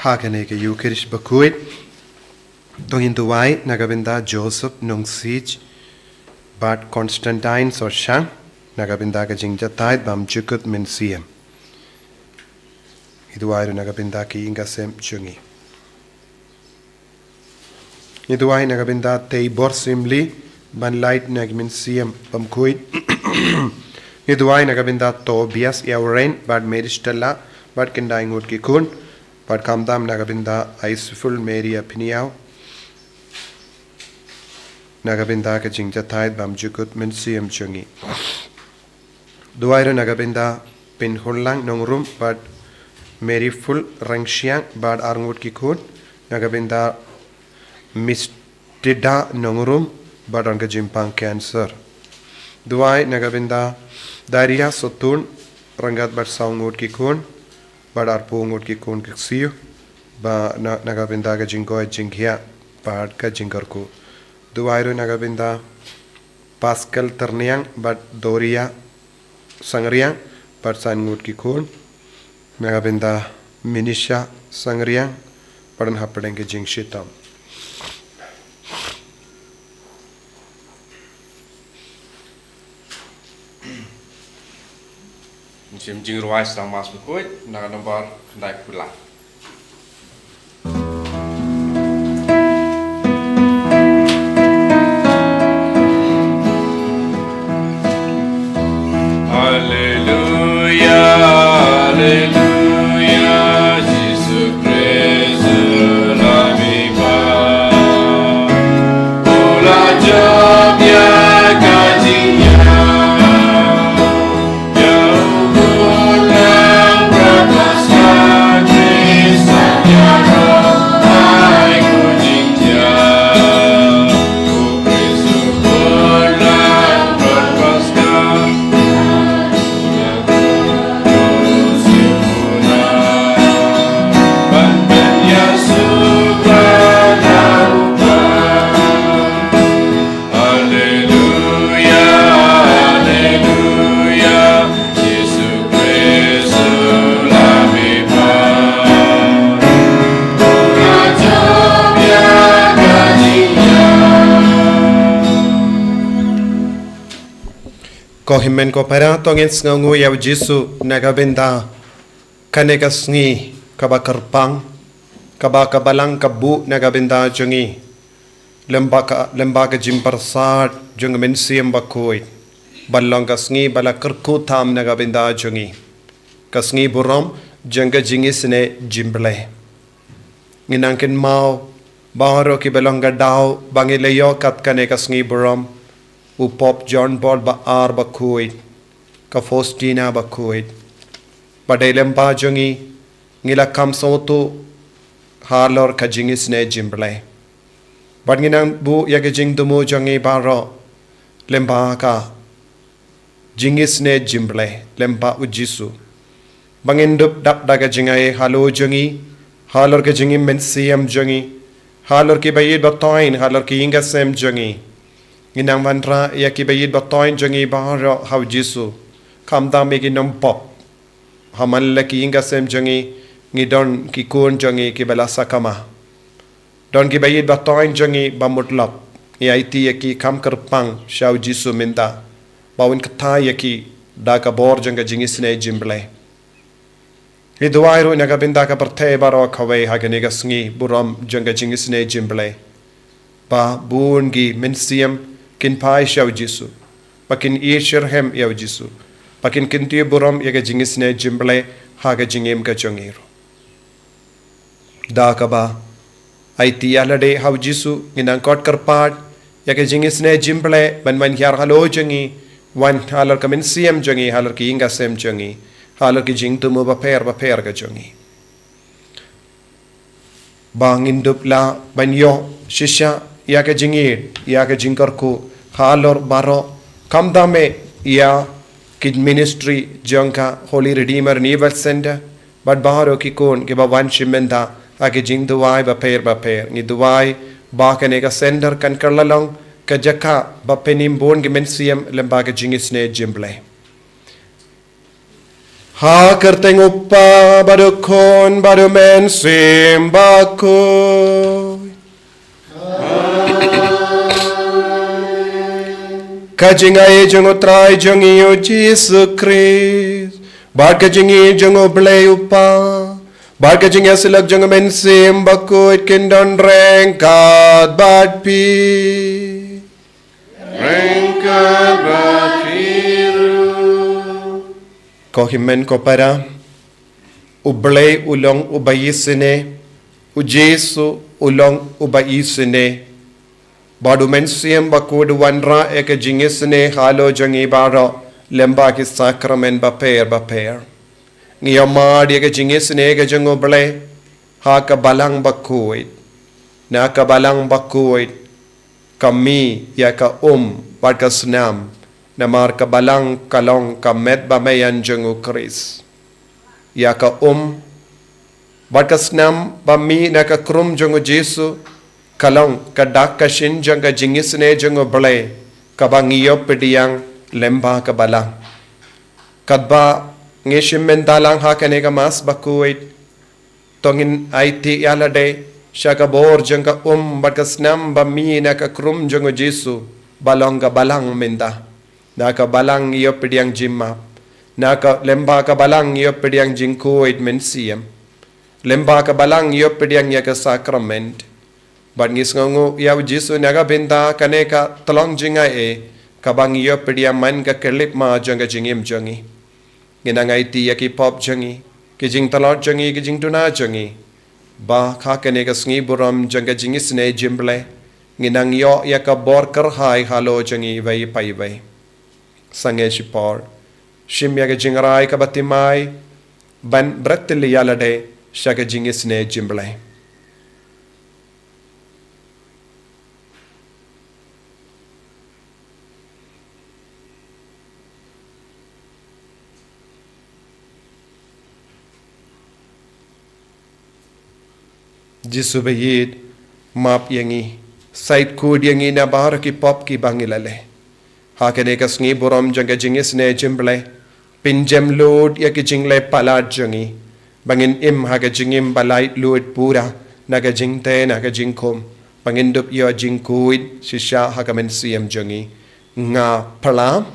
Hakane ke Yukirish Bakhuid Tongin Duwai Nagabinda Joseph Nungsij Bart Constantine Soshang Nagabinda ke Jingjatai Bam Chukut Min Siem Iduai Nagabinda ki Ingasem Chungi Iduai Nagabinda Tei Borsimli Ban Light Nagmin Siem Bam Kuid Iduai Nagabinda Tobias Yawrain Bad Meristella Bad Kendaing Wood Kikun Bad Kamdam Nagabinda Iceful Maria Piniao Nagabinda ke Jingjatai Bam Chukut Min Siem Chungi Duaira Nagabinda Pin Hunlang Nongrum Bad Mary Full Rangshiang Bad Arnwood Kikun Nagabinda Mistida Nongrum Bad Anga Jimpang Cancer Duai Nagabinda Daria Sotun Rangat Bad Saungwood Kikun Bad Arpungwood Kikun Kixiu Ba Nagabinda ke Jingoy Jinghia Bad ka Jingarku Duairu Nagabinda Pascal Terniang Bad Doria Sangriang Bad Sanwood Kikun Nagabinda Minisha Sangriang Badan Hapadeng ke Jingshitam Jingruai sedang mas Bakhuid nak nomor kendai pulang. Haleluya, haleluya, Jesus Kristus lamiba. Ulah jomya kajinya. Kohimen ko para tongin sngu yaw Jisu Nagabinda kaneka Sngi kabakarpang kabakabalang kabu Nagabinda jungi lembaga jimparsat jung mensiam Bakhuid balong Sngi bala kerku tham Nagabinda jungi Sngi burom jungga JIngisynei Jingblei nginangkin mau baharo ki balong gadao bangileyo kat kaneka Sngi burom Upop John Paul Baar Bakhuid Ka Faustina Bakhuid Badalem pa jungi ngilakam soto halor ka JIngisynei Jingblei Bad nginang bu yaga jingdumu jungi baro lemba ka JIngisynei Jingblei lemba ujisu Bangindup dap daga jingai halo jungi halor ka jingim mensiam jungi halor ki bayid batoin halor ki ingasem jungi Inang mantra ya ki bayid batoin jungi baharo hau Jisu kamda megi nompop hamal ki ingasem jungi ngidon ki kun jungi ki balasa kama don ki bayid batoin jungi bamutlap ya iti ya ki kam kerpang shau Jisu minta bawin kata ya ki da ka bor junga JIngisynei Jingblei Iduairu Nagabinda ka partay baro kawai haganiga Sngi buram junga JIngisynei Jingblei ba bungi mensiam kin pai shau Jisu pakin ishirhem yaw Jisu pakin kinti buram yaga JIngisynei Jingblei haga jingem ka chongiru da ka ba aiti alade hau Jisu nginang kot karpad yaga JIngisynei Jingblei ban hyar halo jongi wan halar ka mensiam jongi halar ki ingasem jongi halar ki jingtumu ba per ka jongi bangindup la banyo shisha yaga jingir yaga jingkarku halor baro kamdame ya kid ministry jonka Holy Redeemer Naval Center but baro ki kon ke bawan shimenda age jingduai ba per ni duai ba kanega center kan karlalong ka jaka ba penim bon ge mensiam lembaga JIngisynei Jingblei Ha kerteng upa baru kon baru men sim Bakhuid. Kajingai jeng Trai jeng Jesus Christ. Bar kajingi jeng Jingblei upa. Bar kajingi silak jeng men sim Bakhuid kindon rengkat bad pi. Rengkat bakiru. Kohimen ko para Jingblei ulong JIngisynei Jesu ulong JIngisynei badu mensiam Bakhuid wanra ek JIngisynei halo jangi baro lemba ki sakramen baper ngiyamad ek JIngisynei ke Jingblei ha ka balang Bakhuid na ka balang Bakhuid kami ya ka barkasnam namar ka balang kalong ka met bamayan jengu Kris. Ya ka barkasnam bami na ka krum jengu Jesu kalong ka dak ka shin jeng ka JIngisynei Jingblei ka bangiyo pediyang lemba ka balang. Kadba ngishim mendalang ha ka nega mas Bakhuid tongin IT yalade siya ka bor jeng ka barkasnam bami na ka krum jengu Jesu balong ka balang menda. Naka balang iyo pediyang jimma. Naka lemba ka balang iyo pediyang jingkuid mensiam. Lemba ka balang iyo pediyang yaka sakrament. But ngis ngongu yaw Jesu naga binda kaneka talong jingai kabang iyo pediyang man ka kelip ma janga jingim jangi. Ginangay ti yaki pop jangi. Kijing talot jangi kijing tuna jangi. Ba ka kaneka sngi buram janga JIngisynei Jingblei. Ginang yo yaka bor kerhai halo jangi vai pai vai. Sange shipor shimya ke jingrai ka batimai ban bratili yalade shaka JIngisynei Jingblei. Jisu bayid map yangi sait kud yangi na bahar ki pop ki bangilale. Hakane ka sngi buram janga JIngisynei Jingblei pinjem load ya ki jinglei palat jangi bangin ha ka jingim balait load pura naga jingte naga jingkom bangin dup yo jingkuid shisha ha ka mensiam jangi nga pala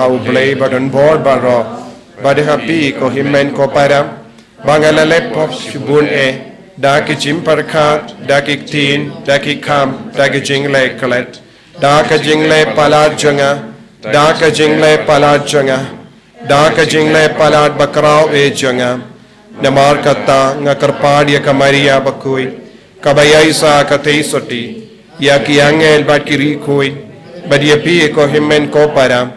au blei badan bor baro bade happy ko himmen ko para bangalale pop shubun da ki jimparkat da ki tin da ki kam da ki jinglei kalet Daka Jingblei palat janga, Daka Jingblei palat janga, Daka Jingblei palat bakrao janga, Namar kata nga karpad ya kamaria Bakhuid, Kabayay sa katay soti, Ya ki angel bat kiri kuid, Badiapi ko himmen ko para,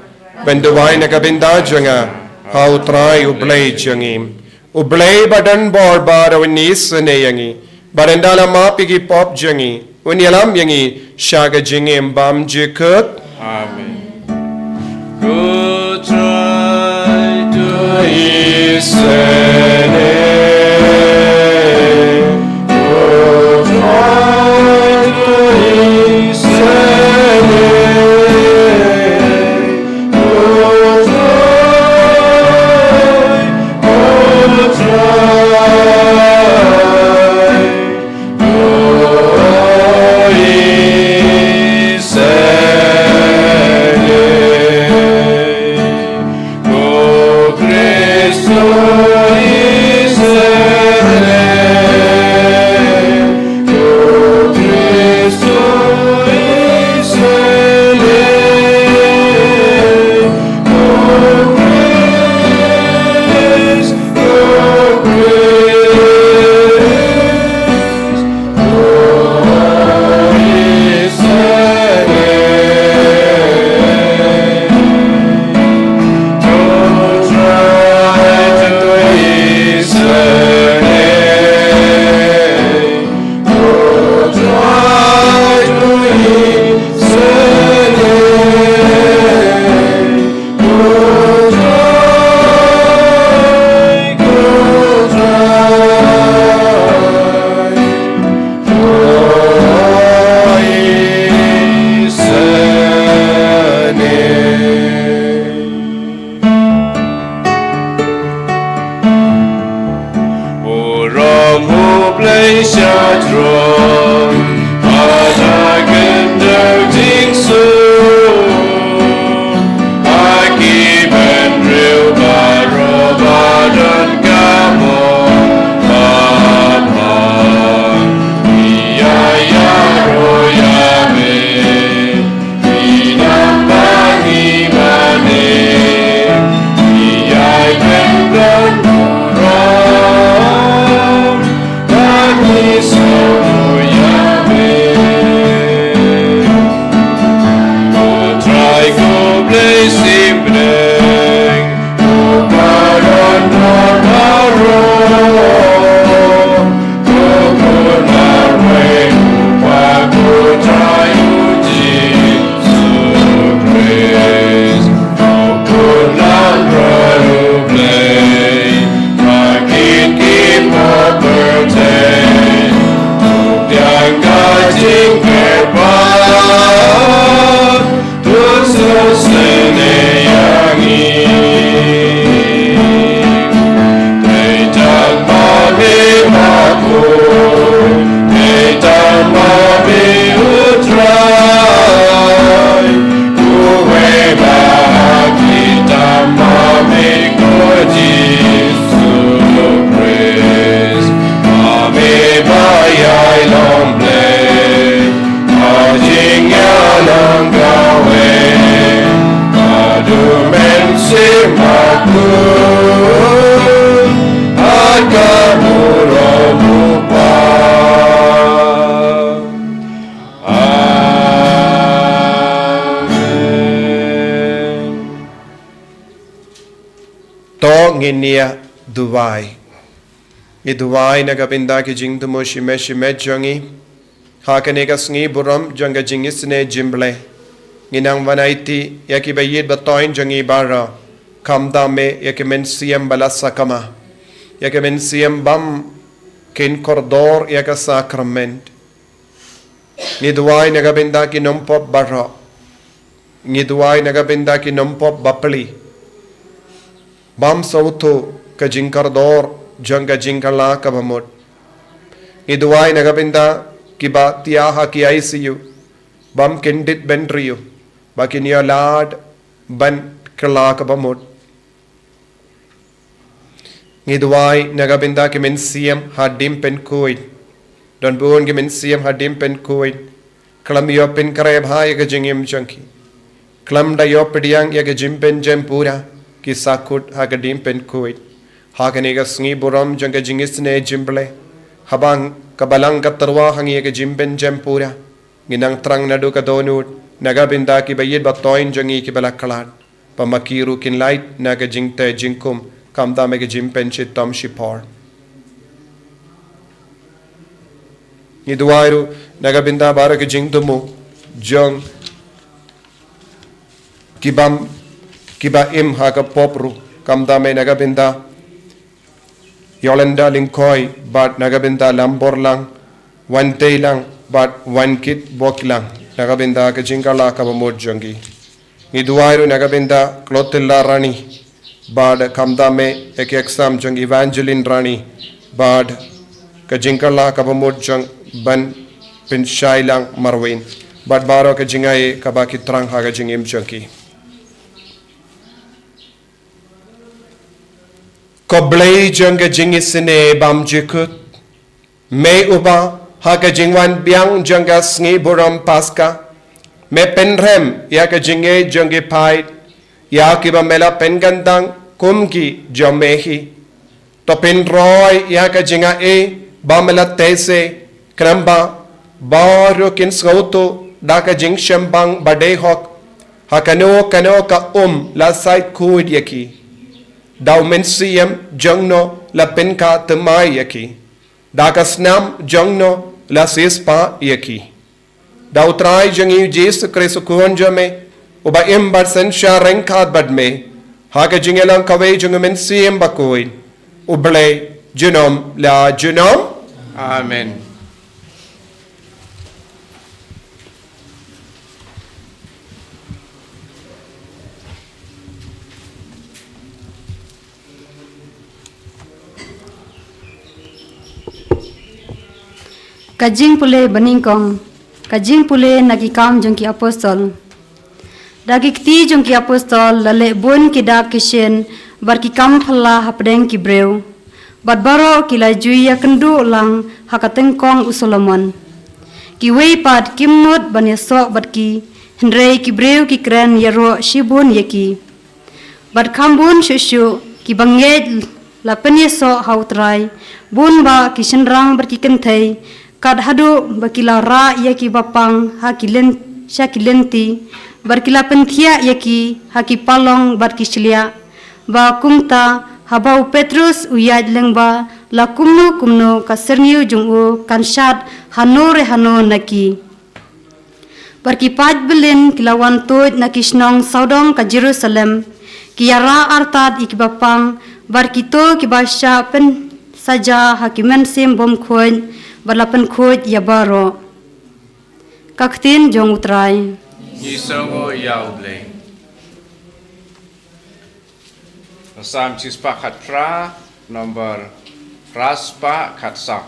Benduway na kabinda janga, Hau Trai Jingblei jangim, Jingblei badan bor bara JIngisynei yangi, Barendala mapigi pop jangi, Unyalam yangi shaga jingim bam jikut. Amen. Good try to Jinggisynei. Good try to Jinggisynei. Good try. Oh, Christ, Shadron, Adagender Dingsu, Akiben Real Barobadan Gamon, Papa, Iyaya Royame, Inambangi Mane, Iyay Bendan Murong, Dani Soyame, Go Trai, Go Blay Simbleng, Go Baron Normaro, Go Gunarwe, Go Trai, Jingblei, Go Gunarwe, Blay, Makin Kipo Birthday, Tianga Jingkerba, Sngi Trai Mami Bakhuid Mami Trai Uwe Bakita Mami Surprise Mami Bayai Jingblei Ajingya Langgawe Adumen Simakun Agamuro Mupa Amen. To nginia Dubai. Ni Dubai nagapinda ki jingtumo shime jongi. Hakanega sngi buram jonga JIngisynei Jingblei. Nginang vanaiti yaki bayid batoin jongi bara. Kamda me yaki men siem balasakama. Yaki men siem bam kin kordor yaka sakrament. Ni Dubai nagapinda ki numpop bara. Ni Dubai nagapinda ki numpop bapli. Bam sauto ka jingkardor jonga jingkala kabamot. Ni Dubai nagapinda kiba tiaha ki ICU bam kendit bentriyo bakin ya lad ban kala kabamot. Ni Dubai nagapinda ki men siem hadim pen kuit don buon ki men siem hadim pen kuit klam yo pen kare bhai ka jingim chunki klam da yo pediang ya ka jimpen jem pura ki sakut ha ka dim pen kuit ha ka nega sngi buram jonga JIngisynei Jingblei habang kabalang katarwa hangi ke jimben jempura ginang trang nadu ka donut nagabinda ki bayid batoin jongi ki balakalat pamakiru kin light naga jingte jingkum kamda me ke jimpen chitam shipor ni duairu nagabinda bara ke jingtumu jong kibam kiba im ha ka popru kamda me nagabinda Yolanda Lingkoi but nagabinda lambor lang one day lang but one kit bok lang nagabinda ka jingala ka bamod jongi ni duairu nagabinda klotilla rani bad kamda me ek exam jong Evangeline rani bad ka jingala ka bamod jong ban pin shai lang marwin bad baro ka jingai ka ba kitrang ha ka jingim jongi Koblei jonga JIngisynei bam jikut me uba haka jingwan biang jonga sngi buram paska me penrem ya ka jinge jongi pai ya kiba mela pengandang kumki jomehi to penroy ya ka jinga e bamela tese kramba baru kin skauto daka jing shambang bade hok hakano kano ka la side kuid yaki Daw mensiem jongno la penka temai yaki. Dakasnam jongno la sispa yaki. Daw trai jangi Jesus Christ kuonjame uba imbar sensha renkad badme. Haka jingelang kawe jong mensiem Bakhuid. Uble junom la junom. Amen. Kajing pule baningkong, kajing pule nagikam jongki apostol. Dagi kti jongki apostol lale bun kidak kishen bar kikam phala hapdeng ki breu. Badbaro kila juya kendu lang hakatengkong usolomon. Ki wei pad kimnut ban yasok bad ki hendrei ki breu ki kren yaro shibun yaki. Bad kambun shushu ki banget la penyesok hau trai bun ba ki senrang berkikentai kad hadu bakila ra yaki bapang hakilen syakilenti barkila pentia yaki haki palong barki celia ba kumta habau Petrus uyad lengba la kumnu kaserniu jungu kanshat hanore hano naki barki paj belin kilawan toj naki snong saudong ka Jerusalem kiara artad ikibapang barkito kibasya pen saja hakimen sim bom khoin balapan khoj yabaro kaktin jong utrai Jinggisynei Jingblei. Sam cispa khatra nomor raspa khatsa.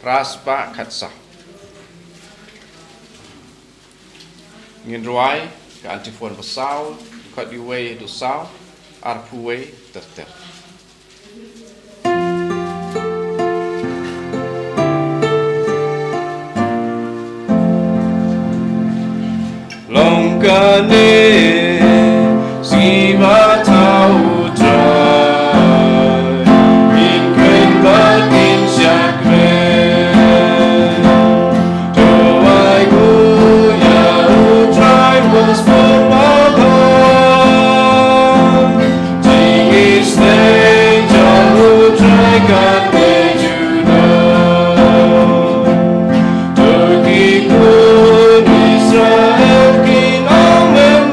Raspa khatsa. Ngin ruai ke antifon besau, kat diwe do sau, arpuwe terter. Longkane siva tau trai ingkuen batin syakre doai gu ya trai was for Mawkhlam Jingisynei jauh trai kat bejuno Turki kun Israel kin amen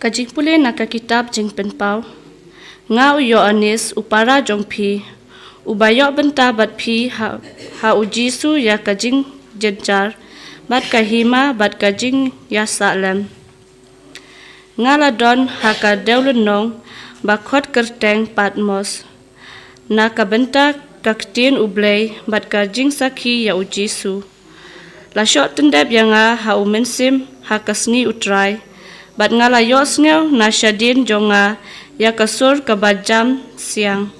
Kajing pule naka kitab jing penpau. Nga uyo anis upara jong pi. Ubayo benta bat pi ha ujisu ya kajing jenjar. Bat kahima bat kajing ya salem. Nga ladon haka deulunong bakot kerteng patmos. Naka benta kaktin ublei bat kajing saki ya ujisu. Lasyok tendep yang ha umensim ha kasngi utrai. Bat ngala yosngel na syadin jonga ya kasur kabajam siang.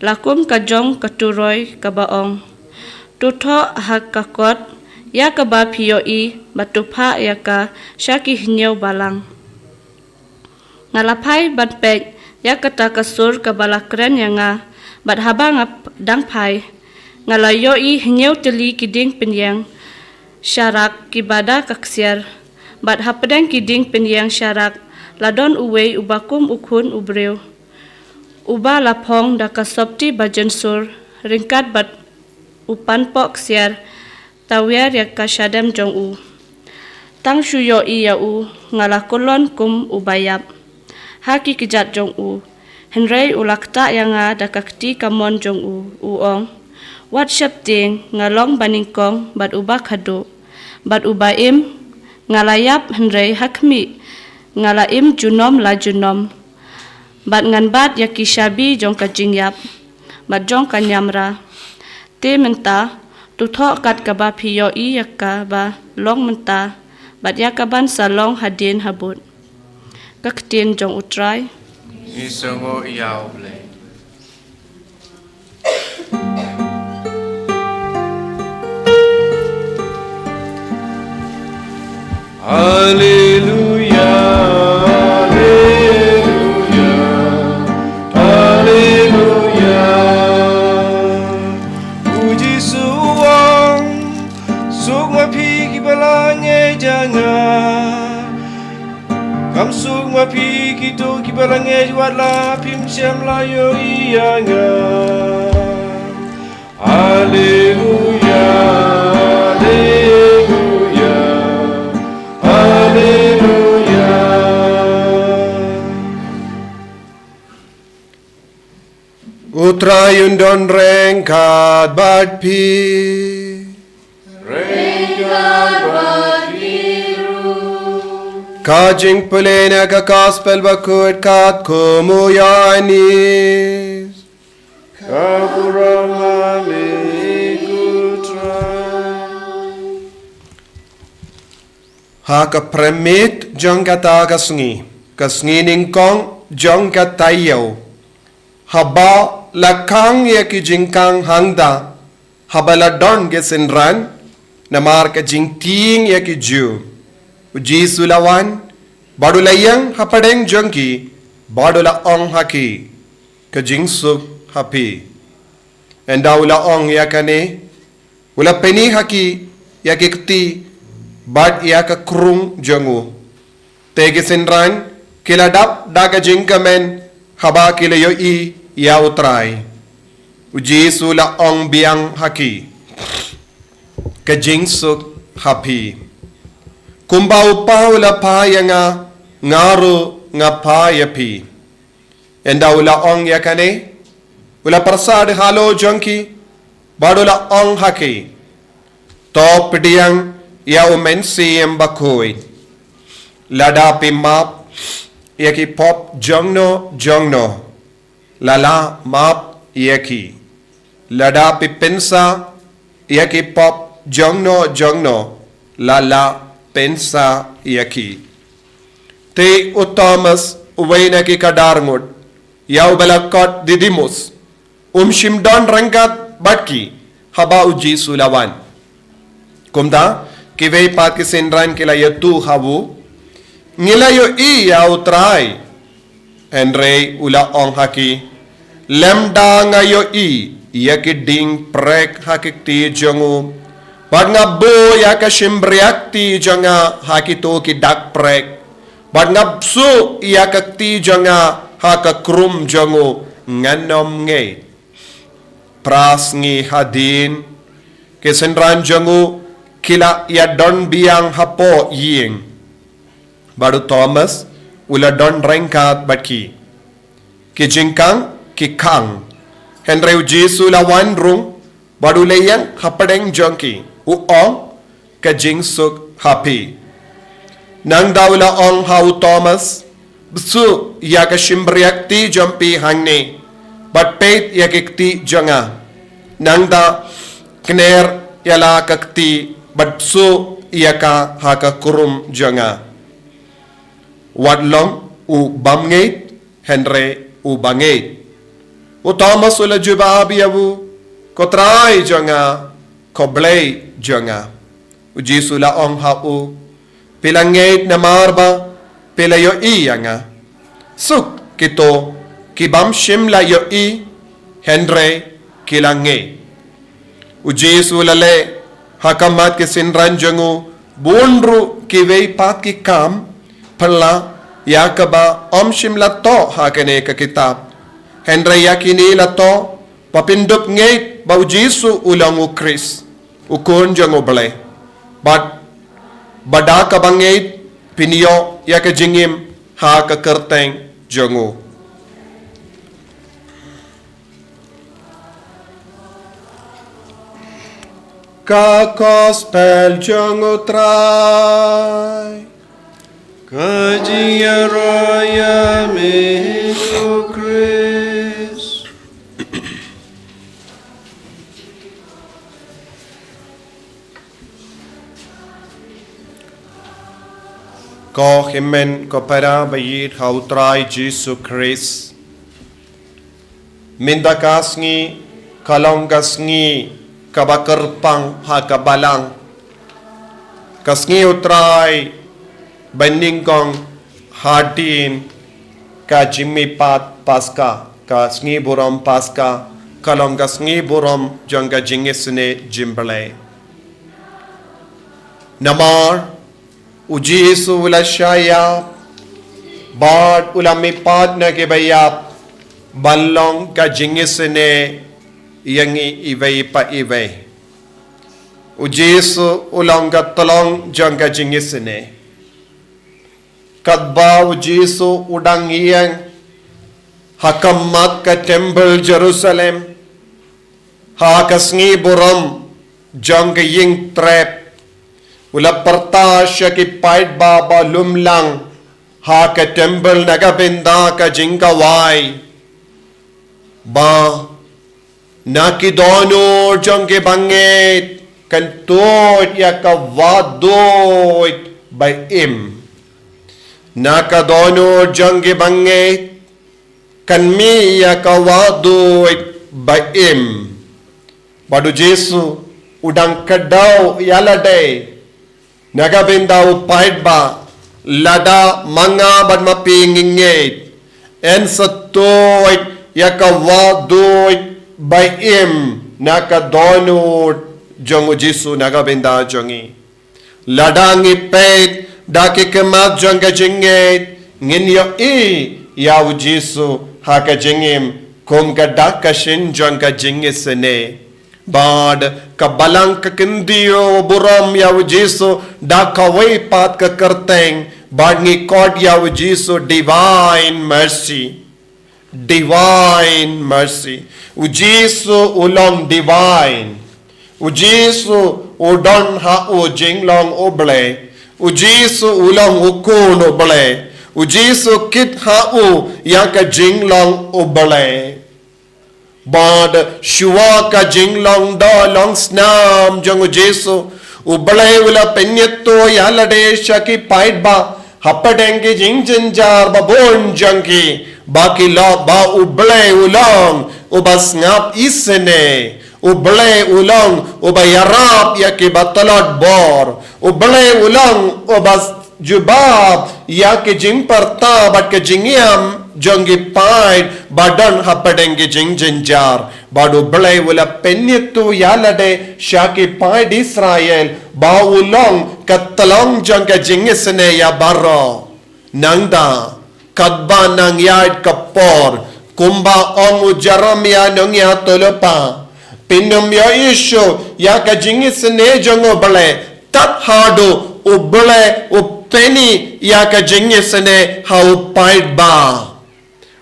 Lakum kajong katuroy kabaong. Tutho ha kakot ya kaba piyoi batupa ya ka syaki hinyau balang. Ngalapai bat pek ya kata kasur kabalakren yang bat habang dangpai. Ngalayoi hinyau teli kiding penyang syarak kibada kaksiar. Bat hapedang kiding penyang syarak ladon uwei ubakum ukun ubreu. Uba lapong da kasopti bajensur ringkat bat upan pok siar tawiar ya kasyadam jong u. Tang syuyo iya u ngalakulon kum ubayap. Haki kijat jong u. Henrei ulakta yang da kakti kamon jong u uong. Wat syapting ngalong baningkong bat ubak hadu. Bat ubaim ngalayap henrei hakmi ngalaim junom la junom. Bat nganbat ya kisyabi jong kajing yap. Bat jong kanyamra. Te menta tuthok kat kaba piyo i ya ba long menta. Bat ya kaban salong hadin habut. Kaktin jong utrai. Isongo iau blei. Haleluya, haleluya, haleluya. Puji suang, sukma pi kibalange jangan. Kam sukma pi kitu kibalange juala pim syam layo iyanga. Haleluya, haleluya. Haleluya. Utrayun don rengkat bat pi. Rengkat bat biru. Kajing pelena ka gospel bakhuid kat kumuyanis. Kapurang Haka premit jong kata kasngi ningkong jong katayaw. Haba lakang ya ki jingkang hangda. Haba ladon gesenran namar ka jingting ya ki ju. Uji sulawan badulayang hapadeng jongki badula ong haki ka jingsuk hapi. Endaula ong ya kane ula peni haki ya kikti bad ia ka krung jangu. Tegi senran kiladap daga jingkamen haba kilayo i ya utrai. Uji sula ong biang haki. Kajingsuk hapi. Kumbau paula paya nga ngaru nga paya pi. Enda ula ong ya kane ula persad halo jongki badula ong haki. Top diang ya umensi yang Bakhuid. Lada pimap yaki pop jongno. Lala map yaki. Lada pipensa yaki pop jongno. Lala pensa yaki. Te utamas uwena ki kadarngod. Yau balakot didimus. Shimdon rangkat batki. Haba uji sulawan. Kumda kivei pat ki senran kila yatu habu ngilayo i yau trai enrei ula ong haki lemda ngayo i yaki ding prek hakik ti jongu bad nga bo yaka shimbriak ti jonga haki to ki dak prek bad nga psu yaka ti jonga haka krum jongu nganom nge pras ngi hadin ke senran jongu kila ya don biang hapo ying. Baru Thomas ula don rengkat baki ki jingkang ki kang henry Jesu lawan rung baru layang hapadeng jongki u ong ka jingsuk happy nang daula ong hau Thomas besu ya ka shimbriakti jompi hangne bat peit ya kikti jonga nang da kner yala kakti bat su ya ka haka kurum jonga wadlong u bamngeit henry u bangeit u Thomas ula jubabi abu ko Trai jonga ko Jingblei jonga u Jesu la ong ha u pilangeit na marba pilayo iyanga suk kito kibam shimla yo i henry kilange u Jesu lale hakamat ke sinran jongu bunru kiwei pat ki kam pala yakaba om shimla to hakane ka kitab henry yakini la to papindup ngeit bau Jesu ulang u Chris ukun jongu ble but bada ka bangeit pinio ya ka jingim ha ka kerteng jongu ka gospel jongu Trai Kajia raya mehu Chris ko himen ko para bayit hau Trai Jesu Chris minda kasngi kalong kasngi kabakerpang ha kabalang kasngi utrai banding kong hadin ka jimmi pat paska kasngi buram paska kalong kasngi buram jangga JIngisynei Jingblei namar uji Yesu ula shaya bad ula mipat na kibayap balong ka JIngisynei yangi ibay pa ibay uji Yesu ulang ka tolong jang ka JIngisynei kadba uji Yesu udang iyang hakamat ka temple Jerusalem hakasngi buram jang ka ying trap ula partasya ki pait baba lumlang ha ka temple nagabenda ka jingkawai ba nakidono jang ke bangit kantot ya ka wadoit by im nakadono jang ke bangit kanmi ya ka wadoit by im badu Jesu udang kadau yalade nagabenda upait ba lada manga bad mapingingit en satoit yakawadoit by im nakadonut jongu Jesu nagabenda jongi ladangi pet daki kemat jonga jingit nginyo i yaw Jesu haka jingim kum kadakashin jonga JIngisynei bad kabalang kakindiyo buram yaw Jesu dakaway pat ka kerteng bad ngi kod yaw Jesu divine mercy u Jesu ulong divine u Jesu udon ha u jinglong oble u Jesu ulong ukun oble u Jesu kit ha u yaka jinglong oble bad shua ka jinglong do long snam jong u Jesu uble ula penyeto yalade shaki pait ba hapadengi jingjinjar babon jangki baki la ba uble ulong ubas ngap isene uble ulong ubayarap yaki batalot bor uble ulong ubas jubab yaki jingparta bat ke jingiam jongi pait badan hapadengi jingjinjar badu uble ula penyetu yalade shaki pait Israel ba ulong katalong jangka JIngisynei ya barro nangda kadba nang yard kapor kumba ong ujaram ya nong ya tolopa pinum ya isyo ya ka JIngisynei jongo bale tat hado ubale penny yaka JIngisynei hau paid ba.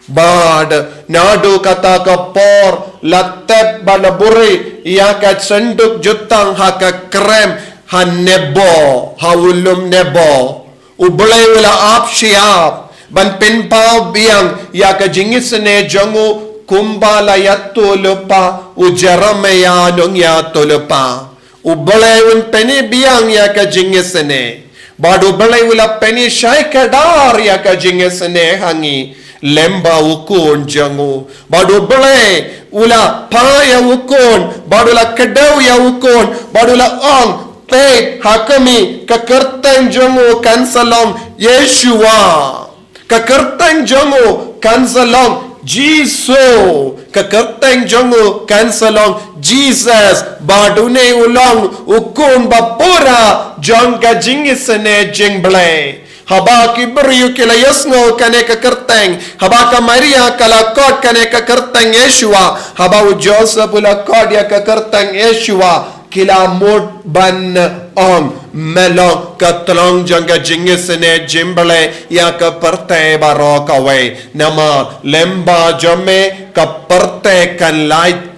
Bad nadu kata ka por latep balaburi yaka senduk jutang haka krem hanebo haulum nebo ublay wala ap siap ban pinpaw biyang yaka JIngisynei jangu kumbala yatulupa ujaramaya nung yatulupa ublay un penny biyang yaka JIngisynei badu ublay wala penny shay kadar yaka JIngisynei hangi lemba ukun jangu badu bele ula paya ukun badu la kedau ya ukun badu la ong pe hakami kakertang jangu kansalong Yeshua kakertang jangu kansalong Jesus kakertang jangu kansalong Jesus badu ne ulong ukun bapura jangka JIngisynei Jingblei haba kibriyu kila yasngo kane ka kerteng haba ka Maria kala kot kane ka kerteng Yeshua haba u Joseph ula kot ya ka kerteng Yeshua kila mut ban ong melong ka tlong janga JIngisynei Jingblei ya ka perte baroka we nama lemba jome ka perte kan light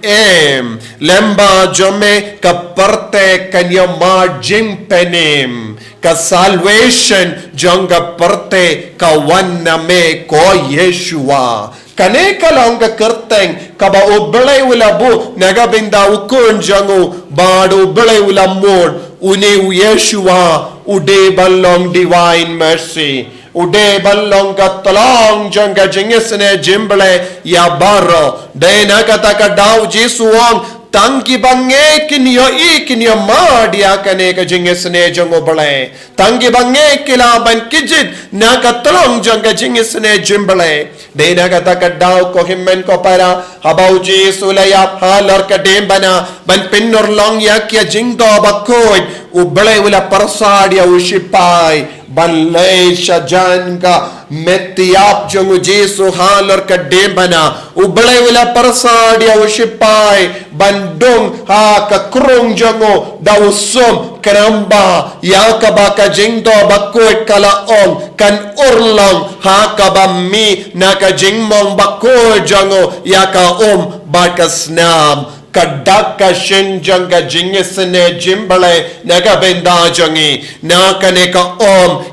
lemba jome ka perte kan yama jimpenim ka salvation janga perte ka waname ko Yeshua kane kalong ka kerteng ka ba ublay wala bu nagabinda ukun jangu badu ublay wala mod uni Yeshua ude balong divine mercy ude balong ka tolong janga JIngisynei Jingblei ya baro de nakata ka daw Jesuang tangi bange kinyo ikinyo madia kane ka JIngisynei jango bale tangi bange kilaban kijit nakatolong janga JIngisynei Jingblei de nakata ka daw ko himmen ko para habau Jesu layap halar ka dembana ban pinnor long yakya jingdo Bakhuid ublay wala parsadia usipai banlay siya dyan ka metiyap jango Jesu halar ka dembana ublay wala parsadia usipay bandong ha kakrong jango dawsum karamba yakaba ka jingdo Bakhuid kalaong kan urlang ha kabami naka jingmong Bakhuid jango yaka bakasnam kadaka shinjanga JIngisynei Jingblei nagabenda jangi nakaneka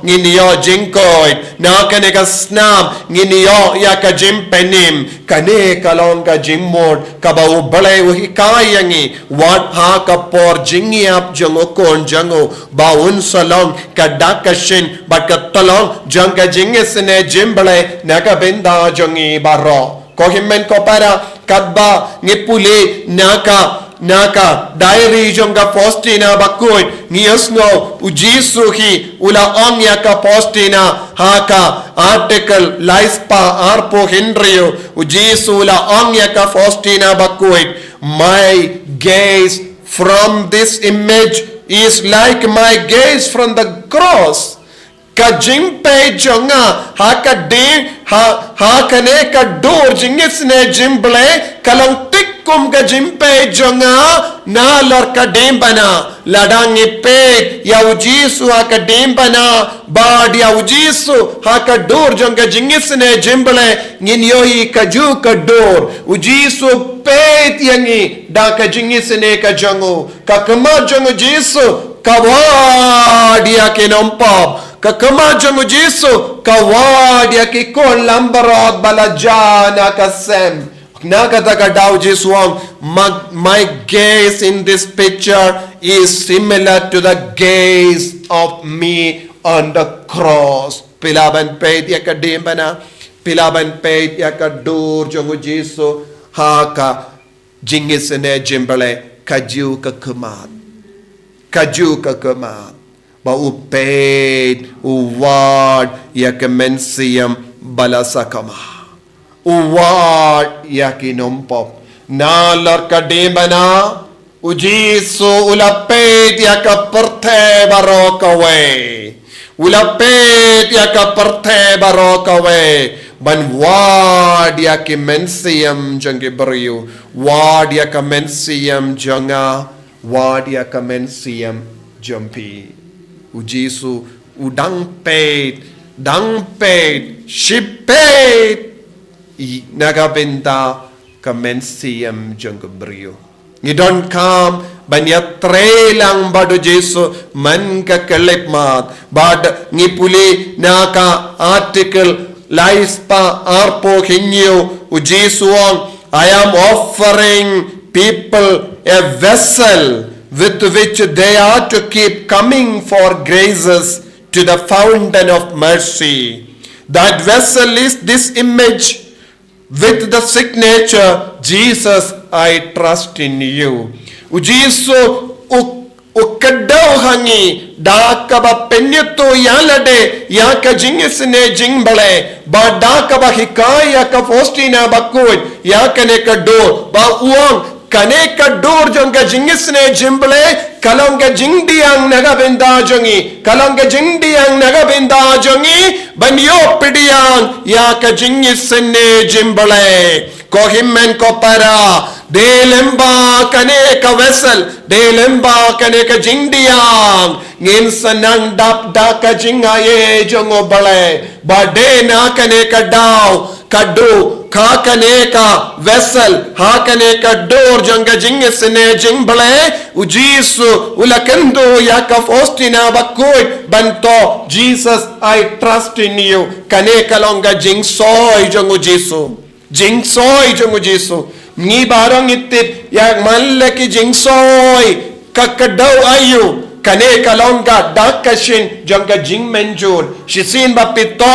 nginiyo jingkoid nakaneka snam nginiyo yaka jimpenim kane kalonga jingmod kabau balay hikayangi wat ha kapor jingiap jango kon jango baun salong kadaka shin bakatolong janga JIngisynei Jingblei nagabenda jangi baro kohimmen ko para kadba ngipuli naka diary jonga postina Bakhuid ngiyasno ujisu hi ula ongya ka postina haka article laispa arpo Henryo ujisu ula ongya ka postina Bakhuid my gaze from this image is like my gaze from the cross ka jingpe jonga haka de hakane ka dur JIngisynei Jingblei kalang tikkum ka jingpe jonga na lor ka dembana ladang ipe ya ujisu haka dembana bad ya ujisu haka dur jonga JIngisynei Jingblei nginyoi ka ju ka dur ujisu pet yangi da ka JIngisynei ka jangu ka kama jonga Jesu kawadia kinompab kakama jangu Jesu kawadia kikon lambarot balajana kasem nakataka daw Jesu my gaze in this picture is similar to the gaze of me on the cross pilaban peit yakadembana pilaban peit yakadur jangu Jesu haka JIngisynei Jingblei kaju kakamat ba uped uwad yakemensiam balasakama uwad yakinompop nalar kadembana ujisu ulaped yakaperte barokawe ulaped yakaperte barokawe ban wad yakemensiam jange bariu wad yakamensiam janga wad yakamensiam jampi ujisu udang peit, shipet, nagabenda kamensiam jangabrio. Ngidon kam banyak Trai lang bado Jesu man ka kelipmat bad ngipuli naka article laispa arpo hinyo u Jesuang I am offering people a vessel with which they are to keep coming for graces to the fountain of mercy. That vessel is this image with the signature, Jesus, I trust in you. Ujiso ukadaw hangi daka ba penyeto yalade yaka JIngisynei Jingblei ba daka ba hikaya ka Faustina Bakhuid yaka ne kado ba uang kane kador jonga JIngisynei Jingblei kalonga jingdiang nagabenda jongi kalonga jingdiang nagabenda jongi banyo pidiang yaka JIngisynei Jingblei kohimmen kopara delemba kane ka vessel delemba kane ka jingdiang ngin sanang dap daka jingaye jongo bale bade na kane ka daw kadu kane ka vessel kane ka door jonga JIngisynei Jingblei ujisu ulakendo yaka Faustina Bakhuid banto Jesus I trust in you kane kalonga jingsoi jongo Jesu jingsoi jongo Jesu ni barang itit yang malaki jingsoi kakadaw ayu kane kalonga dakashin jonga jingmenjur shisin bapito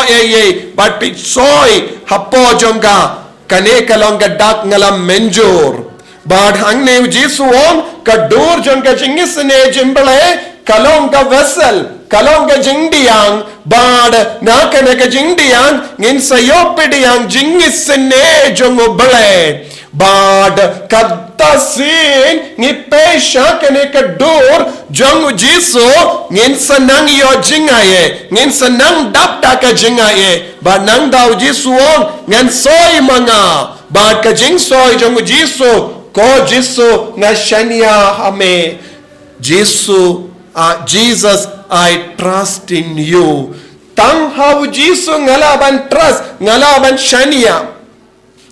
but pitsoi hapo jonga kane kalonga dak ngalam menjur bad hangne Jesu on kadur jonga JIngisynei Jingblei kalonga vessel kalonga jingdiang bad nakane ka jingdiang ngin sayopediang JIngisynei Jingblei bad katasin ni pesha kane ka dur jong Jesu ngin sanang yo jingaye ngin sanang dapta ka jingaye ba nang daw Jesu on ngan soy mga bad ka jing soy jong Jesu ko Jesu na shania hame Jesu Jesus I trust in you tang how Jesu ngalaban trust ngalaban shania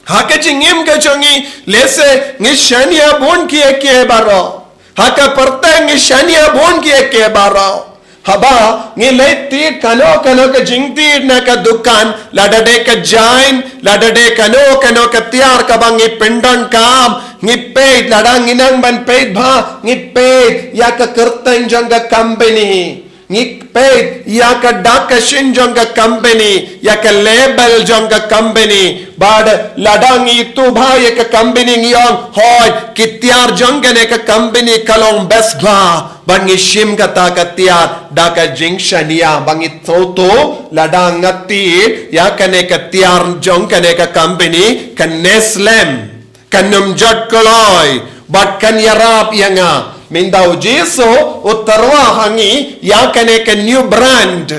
haka jingim ka jongi lese ngi shania bon ki baro haka parta ngi shania bon ki baro haba ngi letti kano ka jingti na ka dukan ladade ka jain ladade kano ka tiar ka bangi pendon kam ngi peit ladang inang ban peit bha ngi peit ya ka kerteng jonga company ngi peit ya ka dakashin jonga company ya ka label jonga company bad ladang itu bha ya ka company ngiyong hoy kitiar jonga ne ka company kalong best bha bangi shim kata katiar daka JIngisynei bangi toto ladang ngati ya kane katiar jonga ne ka company kan Neslem kanum jot koloi bat kan yarap yanga mindau Jesu utarwa hangi ya kane ka new brand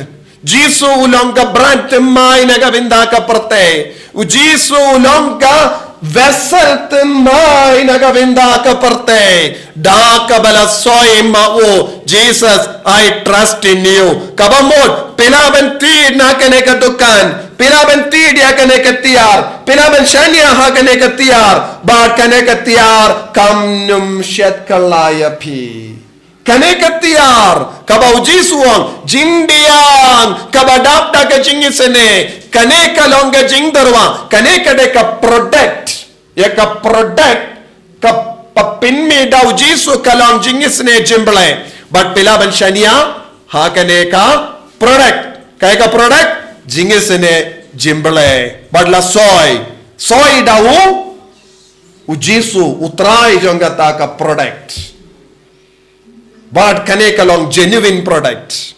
Jesu ulong ka brand temai naga binda ka perte Jesu ulong ka vessel temai naga binda ka perte da ka bala soy mao Jesus I trust in you kabamot pinabenti na kane ka dukan pinabenti dia kane ka tiar pinaban shania ha kane ka tiar ba kane ka tiar kamnum shet kalaya pi kane ka tiar kabau Jesuang jingdiang kabadap da ka JIngisynei kane ka longa jingdarwa kane ka de ka product ya ka product ka papinmi daw Jesu kalong JIngisynei Jingblei but pilaban shania ha kane ka product kaya ka product JIngisynei Jingblei badla soy daw u Jesu utrai jonga ta ka product but kane kalong genuine product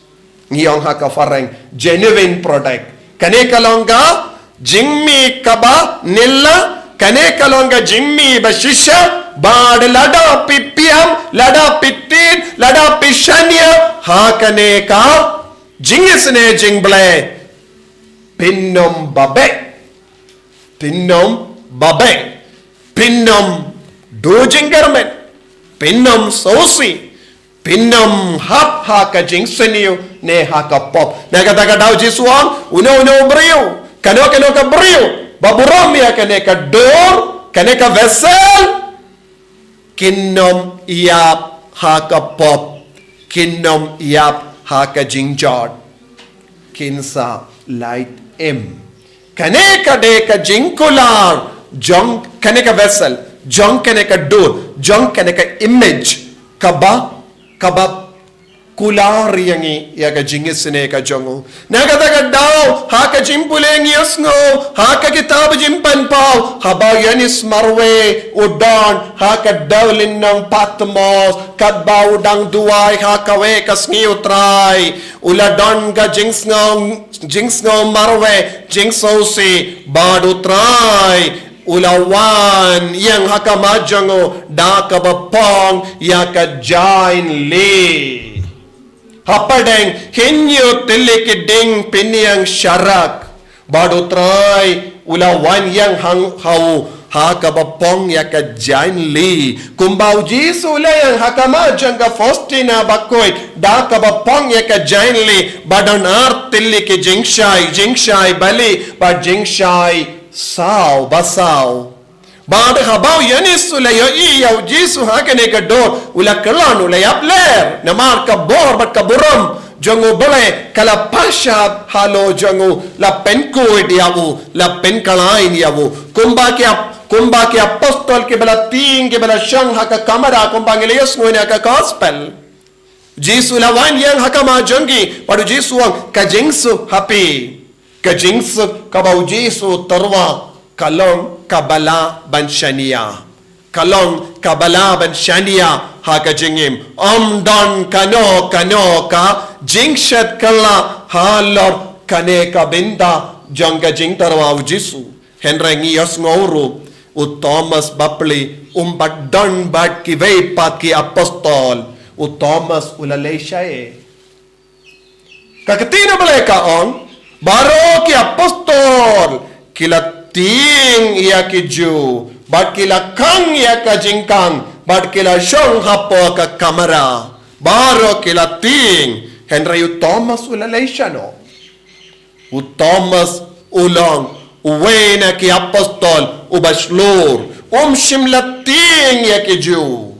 ngiyong ha ka fareng genuine product kane kalong ka jingmi kaba nilla kane kalonga jimmi bashisha bad lada pipiam lada pitin lada pishania ha kane ka JIngisynei Jingblei pinnum babe pinnum dojingarmen pinnum sosi Pinam hap ha ka jingseniu ne ha ka pop. Na kata ka daw jisuang uno brio. Kano ka brio. Baburam ya kane ka door, kane ka vessel. Kinom yap ha ka pop. Kinom yap ha ka jingjot. Kinsa light em. Kane ka de ka jingkular. Jong kane ka vessel. Jong kane ka door. Jong kane ka image. Kaba kular yangi ya ka jingisynei ka jongo nagata ka daw ha ka jimpuleng yasngo ha ka kitab jimpan pau haba yanis marwe udan ha ka dawlin ng Patmos kadba udang duay ha ka we ka Sngi Trai uladon ka jingsngo marwe jingso si badu Trai ulawan yang hakamajango da kabapong yaka JIngisynei hapadeng hinyo tilikiding pinyang syarak badu Trai ulawan yang hau hakabapong yaka JIngisynei kumbau jisu yang hakamajang ka Faustina Bakhuid da kabapong yaka JIngisynei badon art tiliki jingshai bali ba jingshai Sao basao bad habao yanis ulayo iyaw jisu hakane ka do ula kalan ula yapler namar ka bor bat ka buram jango bole kala pasha halo jango la penko diawu la penkalain yawu kumba ki apostol ke bala ting ke bala shang haka kamera kumba ngelius ngoina ka gospel jisu lawan yang hakama jangi padu jisu ang kajingsu happy Kajingsu kabau Jesu terwa kalong kabala ban shania ha kajingim don kano ka jingshat kala halor kane ka binda jang kajing terwa Jesu henrengi yos ngoro u Thomas bapli bat don bat ki vei pat ki apostol u Thomas ulalay siya kakatina balay ka on Baro ki apostol kila ting iya ki Jew but kila kang iya ka jingkang but kila shong hapo ka kamera baro kila ting Henry u Thomas ulalay siya no u Thomas ulang uwe na ki apostol ubashlor shimla ting iya ki Jew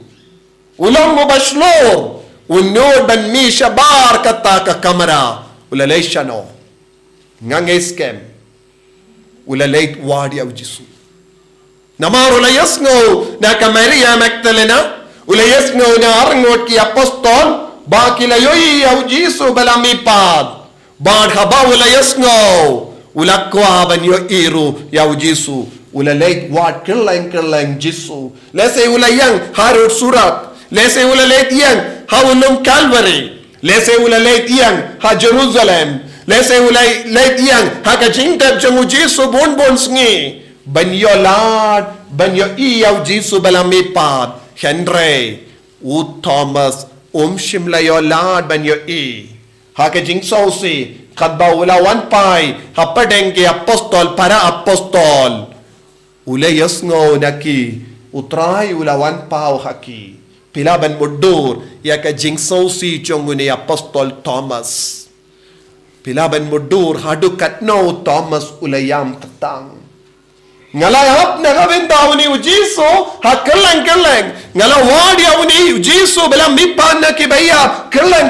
ulang ubashlor unod ban mi siya bar kata ka kamera ulalay siya no ngange scam ulalait wadi au Jesu namar ulayas ngo na ka Maria Magdalena ulayas ngo na arngot ki apostol ba kilayoy au Jesu balamipad bad haba ulayas ngo ulakwa ban yo iru ya Jesu ulalait wad kerlang Jesu lese ulayang harut surat lese ulalait yang haunum Calvary lese ulalait yang ha Jerusalem lese ulay yang haka jingtab jangu Jesu bon Sngi banyo iyaw Jesu balamipad Henry u Thomas shimlayo lad banyo haka jingso si kadba ulawan pai hapadeng ki apostol para apostol ulayas ngo naki utray ulawan pau haki pilaban mudur yaka jingso si jangu ni apostol Thomas Pilaban mudur hadukat no Thomas ulayam katang. Ngalayap na gawin daw ni Jesu hakalang ngalawadi ni Jesu belam mipan na kibaya kalang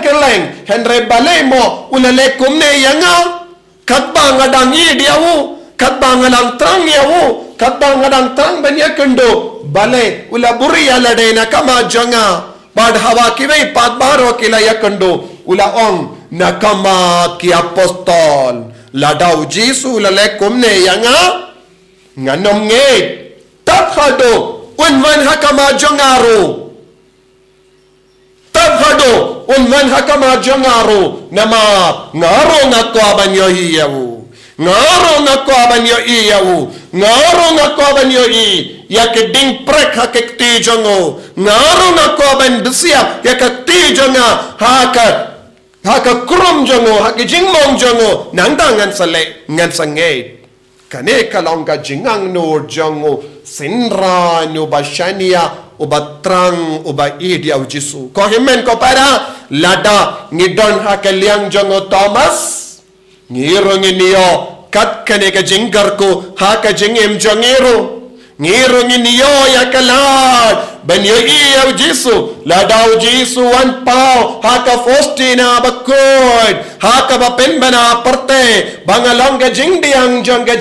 Henry balay mo ulalekum ne yanga katbang adangi diawu katbang adang tang yawu katbang adang tang banyakendo balay ulaburi alade na kama janga bad hawa kibay patbaro kilayakendo ulaong nakama ki apostol ladaw Jesu lalekum ne yanga nganom ngit taphado unman hakama jongaro nama ngaro ngakwaban yo yakiding prek hakekti jongo ngaro ngakwaban bisiya yakakti jonga haka krum jongo hakijingmong jongo nangdangan sale ngan sangay kane kalongga jingang no jongo sinra no bashania ubatrang uba idiaw Jisu. Ko himen ko para lada ngidon hakaliang jongo Thomas ngiro nginiyo kat kane ka jinggar ko haka jingim jongiro ngiro nginiyo yakalad banyo iyaw Jisu ladaw Jisu wan pao haka Faustina Bakhuid haka bapen bana parte bangalong ka jingdiang jong ka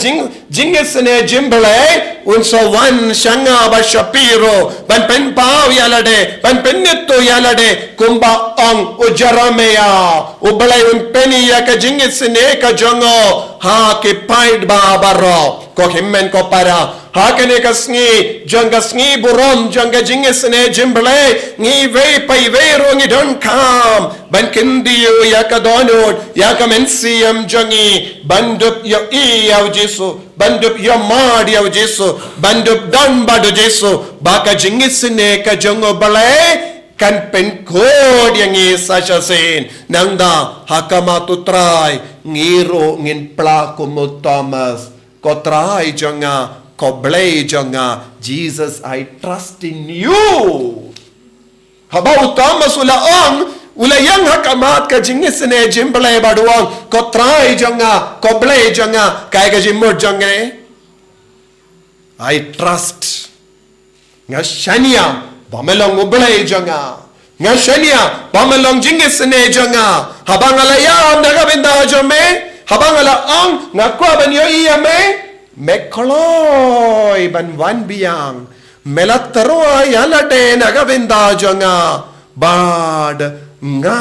JIngisynei Jingblei unso wan shanga ba Shapiro ban pen pao yalade ban pen nitto yalade kumba ong ujaramea ubalay un peni ya ka JIngisynei ka jongo ha ke paid ba baro ko himmen ko para hakane ka sngi jonga sngi burom jonga JIngisynei Jingblei ngi ve pai ve ro ngi don kam ban kindiyo ya ka donod ya ka mensiam jongi bandup yo iyaw Jisu bandup yo mad yaw Jisu bandup don bado Jisu baka JIngisynei ka jongo balay kan pen kod yang isa siya sin nangda hakamatu Trai ngiro ngin plako mo Thomas ko Trai jonga ko Blei jonga Jesus I trust in you habaw Thomas ula yang hakamat ka JIngisynei Jingblei baduang ko Trai jonga ko Blei jonga kay ka jimod jonga I trust nga shania bamelong Blei jonga nga shania bamelong JIngisynei jonga habang alayam nagabinda jome habang alaang nga kwa banyo iyame mekoloy banwan biyang melataro yalate nagabinda jonga bad nga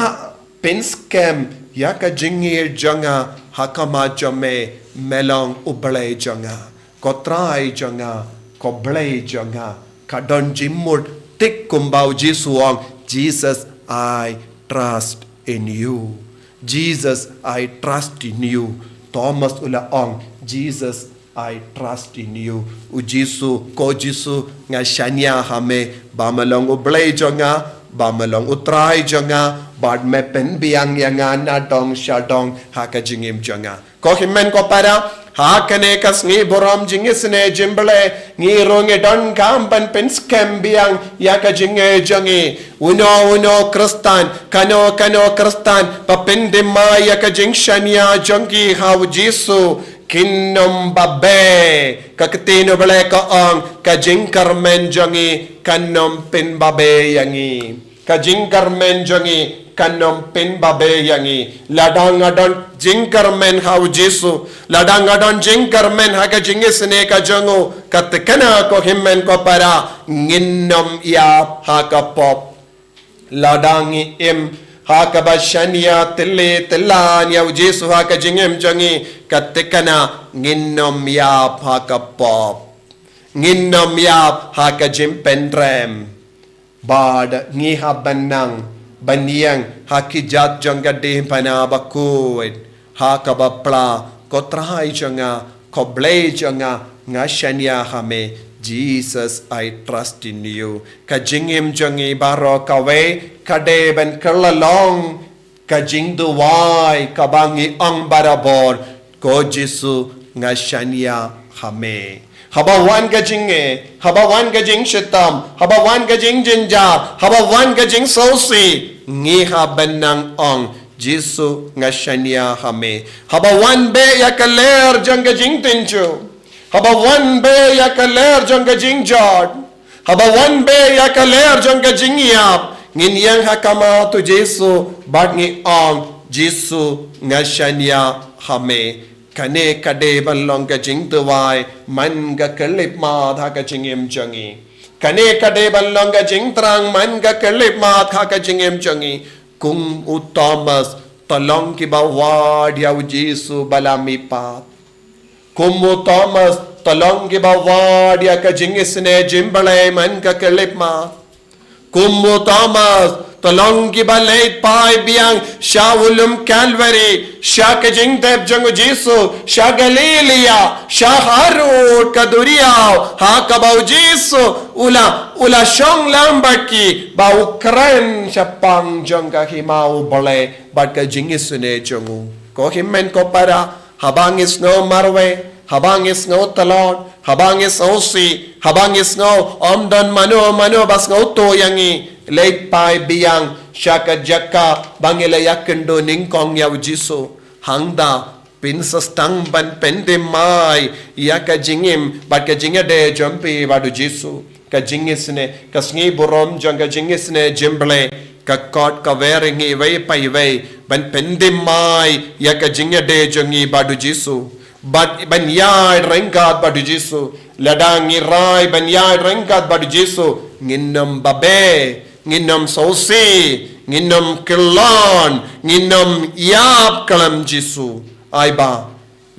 pinskem yaka jingir jonga hakama jome melong Blei jonga ko Trai jonga ko Blei jonga kadon jimur tik kumbau Jisuang Jesus I trust in you Jesus I trust in you Thomas ulaong Jesus I trust in you ujisu ko Jisu nga shania hame bamalong Blei jonga bamalong Trai jonga bad me pen biang yanga na dong shadong haka jingim jonga ko himen ko para hakane kas ngi borom JIngisynei Jingblei ngiro ngi don kampan pen skem biang yaka jinge jongi uno kristan kano kristan papende ma yaka jingshania jongi haw Jisu kinom babe kakatino bale ko ang kajing karmen jongi kanom pin babe yangi kajing karmen jongi kanom pin babe yangi ladang adon jing karmen haw Jisu ladang adon jing karmen haka JIngisynei ka jongo katkana ko himmen ko para nginom ya haka pop ladangi im haka bashania tille tillan yaw Jisu haka jingim jongi katkana nginom ya haka pop nginom ya haka jimpendrem bad ngi habanang banyang hakijat jonga de pana Bakhuid haka bapla ko Trai jonga ko Blei jonga nga shania hame Jesus I trust in you ka jingim jongi baro kawe kade ben kerlalong ka jingduwai kabangi ang barabor ko Jisu nga shania hame habawan ka jinge habawan ka jing shitam habawan ka jing jinja habawan ka jing sosi ngiha benang ong Jisu nga shania hame habawan be yakaler janga jing tinchu habawan be yakaler janga jing jod habawan be yakaler janga jing yap nginyang hakama tu Jisu bad ngi ong Jisu nga shania hame kane kade balong ka jing tuwai man ga kalip ma tha ka jingim jongi kane kade balong ka jing trang man ga kalip ma tha ka jingim jongi kung Thomas talong ki bawad yaw Jisu balami pat kung Thomas talong ki bawad ya ka JIngisynei Jingblei man ga kalip ma kung Thomas talong ki balay pai biang sha ulum Calvary sha ka jingdeb jongo Jisu sha Galilea sha Harut kaduriao ha ka bau Jisu ula shong lambaki ba Ukraine sha pang jonga himau bole bat ka JIngisynei jongo ko himmen ko para habang isno marwe habangis ngau talon, habangis ngau si, habangis ngau don mano bas ngau to yangi, leit pai biang, syaka jaka, bangilayakan do ningkong yaw Jisu, hangda, pinsastang ban pendemai, yaka jingim, bat ka jinga de jumpi badu Jisu, ka JIngisynei, ka sngi borom jang ka JIngisynei Jingblei, ka kot ka weringi wei pai wei, ban pendemai, yaka jinga de jangi badu Jisu, bat ban yai rengkat badu Jisu, ladang ngirai ban yai rengkat badu Jisu, nginam babe, nginam sausi, nginam kelon, nginam yap kalam Jisu, aiba,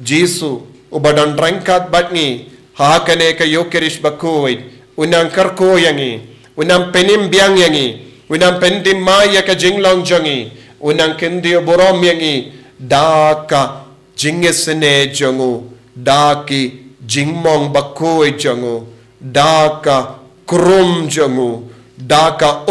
Jisu, ubadan rengkat batngi, hakane ka yokerish Bakhuid, unang karko yangi, unang penim biang yangi, unang pendim maya ka jinglong jangi, unang kendi borom yangi, daka JIngisynei jangu, daki jingmong Bakhuid jangu, daka krum jangu, daka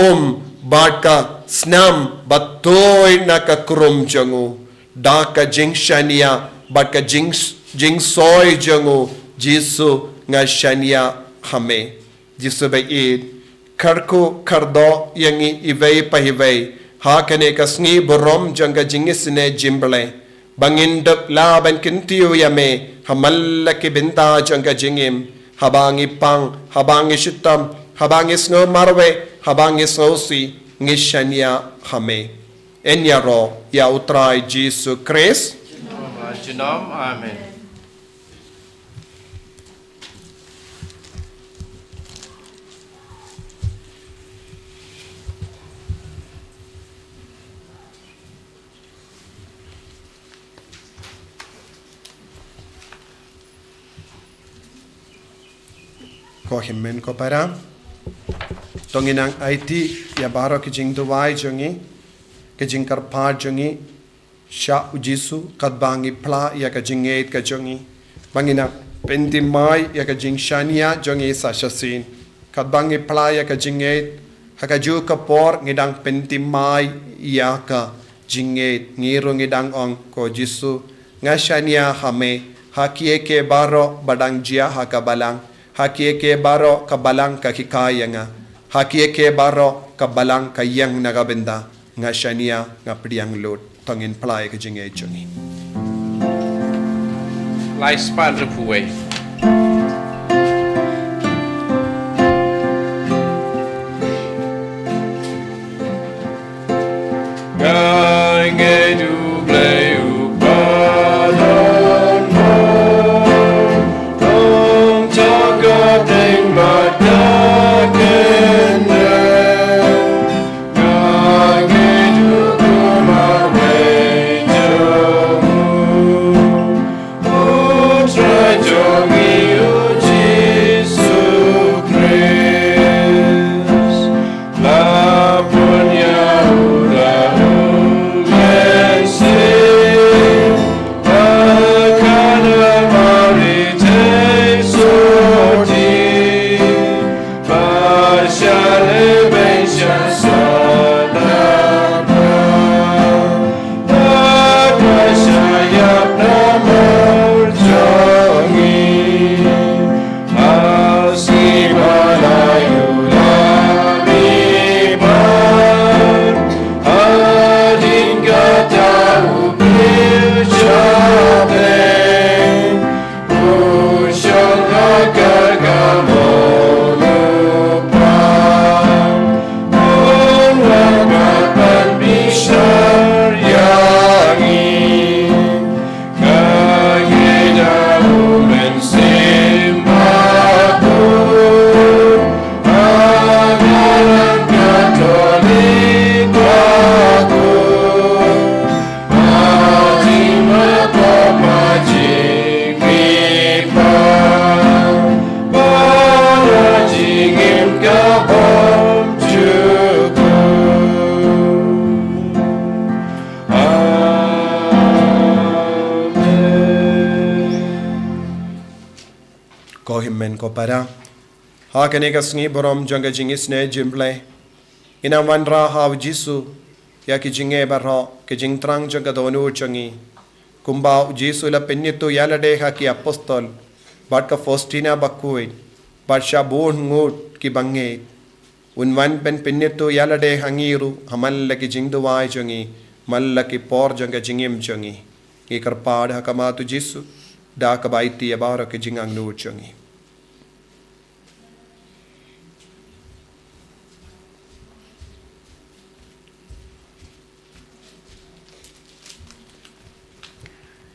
baka snam batoy naka krum jangu, daka jingshania baka jingsoy jangu, Jisu nga shania hame. Jisu baid karko kardo yangi ivei pahivei, hakane kasngi borom janga JIngisynei Jingblei, bangindap laban kintiyo yame, hamalla ki binta janga jingim, habangi pang, habangi shitam, habangi sngo marwe, habangi sngosi, ngishania hame. Enyaro ya utrai Jisu Christ. Jinom, amen. Ko himmen ko para tonginang IT ya baro ki jing duwai jongi ke jing karpa jongi sha Jisu kadbangi pla ya ka jingeit ka jongi bangina pendimai ya ka jing shania jongi sa shasin kadbangi pla ya ka jingeit hakaju ka por ngidang pendimai ya ka jingeit ngiro ngidang ong ko Jisu ngashania hame hakie ke baro badang jia hakabalang hakie ke baro kabalang kakikaya nga, hakie ke baro kabalang kayang nagabenda, nga shania nga priang lot, tangin palay ka jingay jungi. Lai span rupuwe. Gange Jingblei upadon mo, Om Taka Deng Badaken Gange Jukumawe Jamu, Trai Jongi Jisu Christ, Lapun Yahuda Ko himmen ko para hakane ka sngi borom janga JIngisynei Jingblei ina wanra haw Jisu ya ki jinge barho ke jing trang janga donu changi Kumbau Jesu la penyetu yaladeha ki apostol. Bat ka Faustina Bakhuid. Bat Shabun ngut ki bange. Unwan pen penyetu yalade hangiru. Hamal laki jingduwai jangi. Mal laki por janga jingim jangi. Ikar pad hakamatu Jesu. Da kabaiti abara ki jingang nu jangi.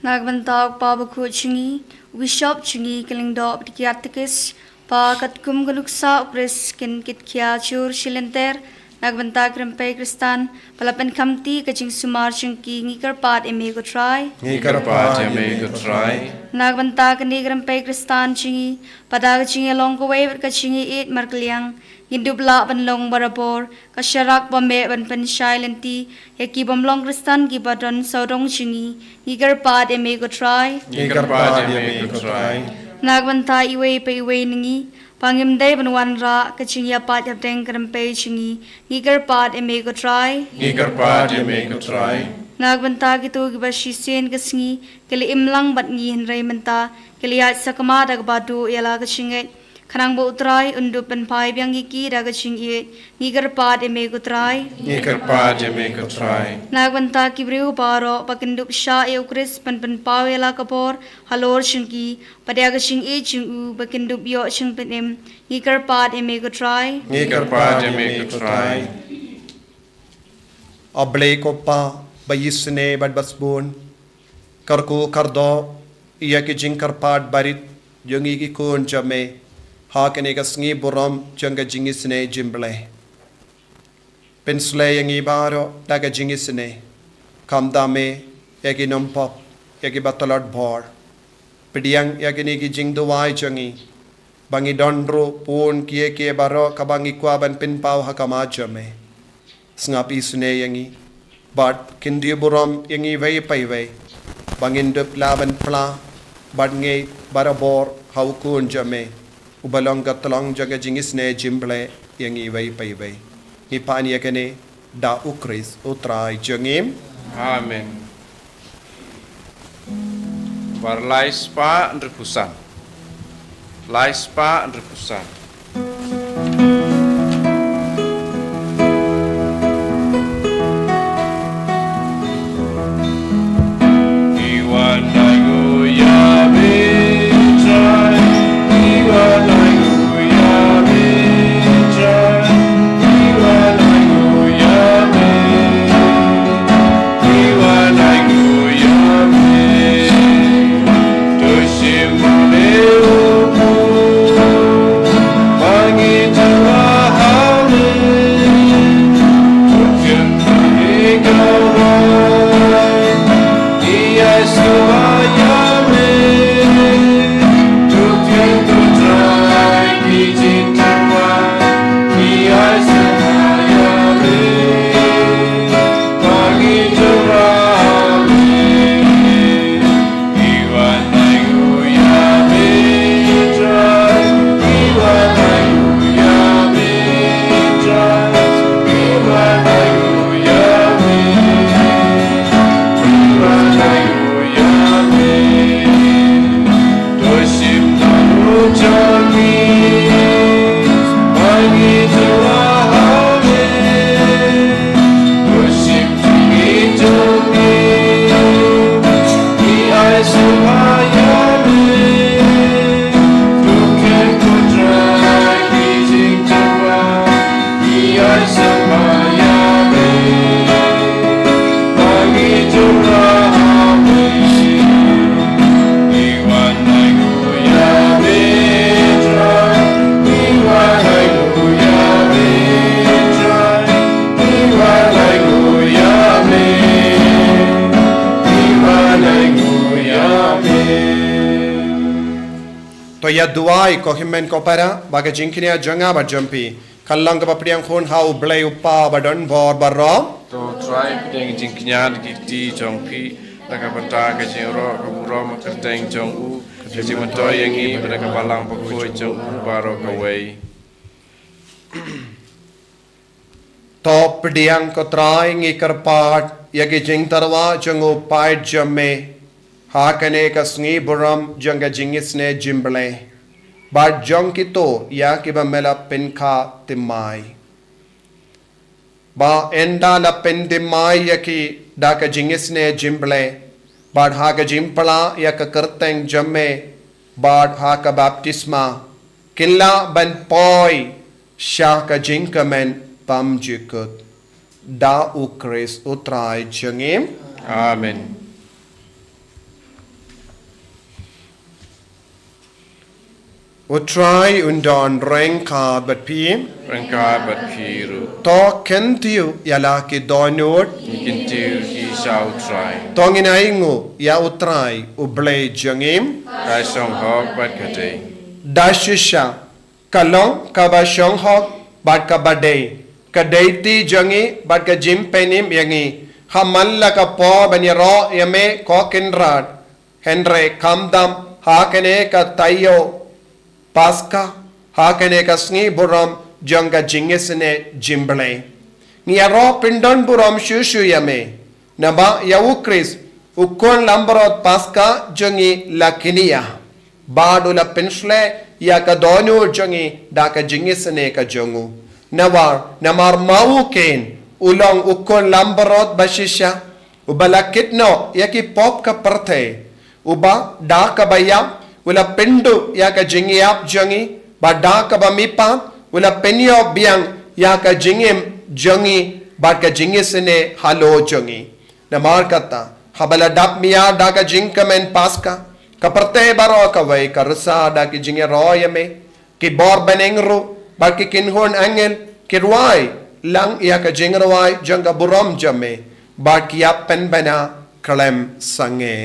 Nagbantag pa Bakhuid Sngi, Bishop Sngi Kilingdop Dikiatikis, pa Katkum Galuksa Upres Kin Kitkia Chur Shilenter, Nagbantag Rempe Kristan, Palapan Kamti Kaching Sumar Chungki Ngikar Pat Emego Trai, Ngikar Pat Emego Trai, Nagbantag Nigrempe Kristan Chingi, Padaga Chingi Long Kaway Kachingi 8 Markliang, Gindubla Ban Long Barabor, Kasharak Bambe Ban Pen Shailenti, Yaki Bamlong Kristan Gibadon Saudong Chingi, Ngikar Pat Emego Trai, Ngikar Pat Emego Trai, Nagbanta Iwe Pa Iwe Ningi, Pangimday Banwan Ra, Kachingi Pat Yapteng Krempe Chingi, Ngikar Pat Emego Trai, Ngikar Pat Emego Trai, Nagbanta Gitu Gibashisen Kasngi, Kili Imlang Batngi Henry Menta, Kiliat Sakama Dagbadu Yala Kachinget, Kanang Bo Trai, Undup and Pai Biangiki Dagachingi, Ngikar Pat Emego Trai, Ngikar Pat Emego Trai, Nagbanta Kibriu Baro, Pakindup Sha Eukris, Pan Pau Yala Kapor, Halor Shinki, Padiagaching Echingu, Pakindup Yo Ching Penim, Ngikar Pat Emego Trai, Ngikar Pat Emego Trai, Oblay ko pa bayisne bad basbun. Karku kardo iya ki jingkar pad barit yungi ki kun jame. Hakene ka sngi buram janga JIngisynei Jingblei. Pensle yangi baro daga JIngisynei. Kamdame yagi nompop yagi batalad bor. Pidiang yagini ki jingduwai jangi. Bangi dondro pun kie kie baro kabangi kwaban pinpau hakama jame. Sngapi sune yangi. But kindi buram yangi vay pay vay. Bangin dup laban pla. But ngay barabor haukun jame. Ubalong gatalong jaga JIngisynei Jingblei yangi vay pay vay. Ipan yakane da ukris utrai jangim. Amen. War laispa ndrepusan. Laispa ndrepusan. Ya duai ko himmen ko para baga jingkinia janga ba jampi kallang ka papriang khon hau blai upa badon bor barro To try pideng jingkinyan kiti jongpi nakabanta ka jingro ka burom ka teng jong u ka jingmotoy yangi pada ka balang Bakhuid jong u baro ka way. top diang ko trai ngi karpat yagi jing tarwa jangu pai jamme hakane ka sngi buram janga jingisne Jingblei bar jong kito ya kiba mela penka timai ba enda la pendimai yaki daka jingisne Jingblei bar haka jimpala ya ka kerteng jamme bar haka baptisma killa ban poi shaka jinkamen pam jikut da ukris utrai jangim Amen. Utrai undon rengka bat pi Rengka bat kiru. to kentiu yala ki donut Ikintiu ki shau trai. tongin aingu ya utrai ublei jangim Kai song hok bat kate. dashisha kalong kabashong hok bat kabadei kadaiti jangi bat ka jimpenim yangi hamalla ka po banyaro yame ko kinrad henre kamdam hakene ka tayo Pasca hakane ka sngi buram janga jingisynei Jingblei ngiaro pindon buram shushu yame naba yawukris ukon lambarot pasca jangi lakinia badula pensle ya ka donu jangi daka jingisynei ka jongu namar mau ken ulong ukon lambarot bashisha ubalakitno yaki pop ka parthe uba daka bayam ula pendu ya ka jingiap jangi bada ka bamipat ula penyo biang ya ka jingim jangi bad ka jingisynei halo jangi namar kata habala dap mia da ka jingkamen paska kaparte baro ka vai karsa da ki jingi royame ki bor benengru bad ki kinhon angel ki ruai lang ya ka jingrwai janga buram jame bad ki ap pen bana kalem sange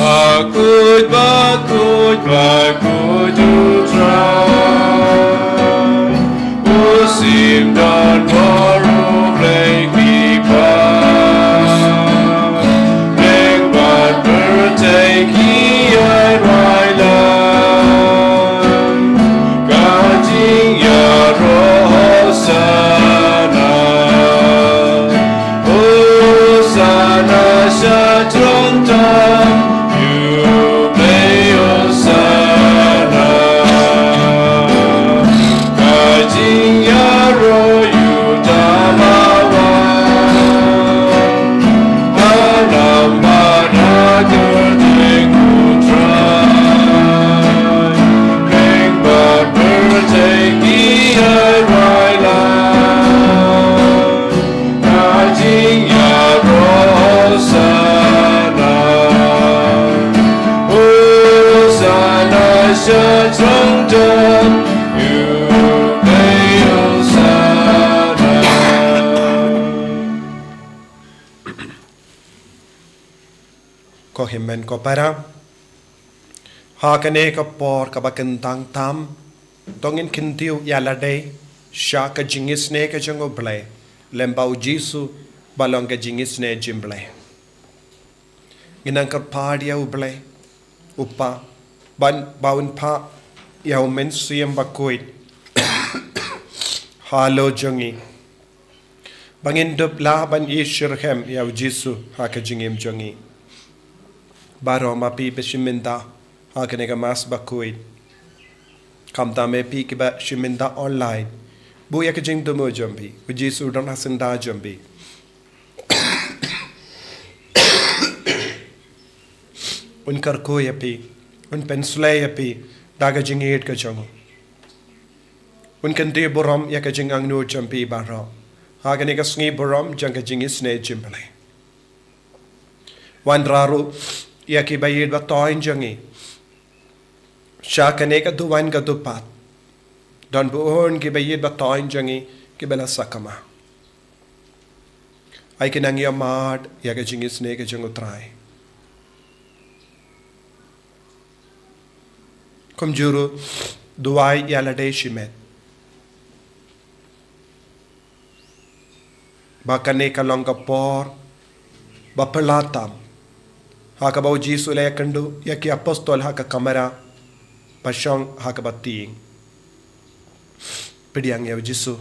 Bakhuid, Bakhuid, Bakhuid utrai. Usim dan baru play kipas. Lengbat berteki ai railan. Kajing ya roh sana. Sana syatrontam. ko himmen ko para hakane ka por ka bakentang tam tongin kintiu yala day shaka jingisynei ka Jingblei lembau jisu balong ka jingisynei Jingblei ginang ka pardia ublei upa ban baun pa yaw men siyam Bakhuid halo jongi bangin dup la ban ishirhem yaw jisu haka jingim jongi baro mapi beshiminda hakane ka mas Bakhuid kamta me pi ki ba shiminda online bu yak jing dumo jombi u jisu don hasinda jombi un kar ko yapi un pensle yapi daga jing et ka chongo un kan de borom yak jing ang no jombi baro hakane ka sngi borom janga jingisynei Jingblei wan raru yaki bayid ba toin jangi shakane ka duwan ka dupat don buon ki bayid ba toin jangi ki bela sakama ay kinang yamad yaga jingisynei ka jango Trai kum juru duwai yalade shimet bakane ka long ka por ba pelatam haka bau jisu le kandu yaki apostol haka kamera pashong haka bating pediang ya jisu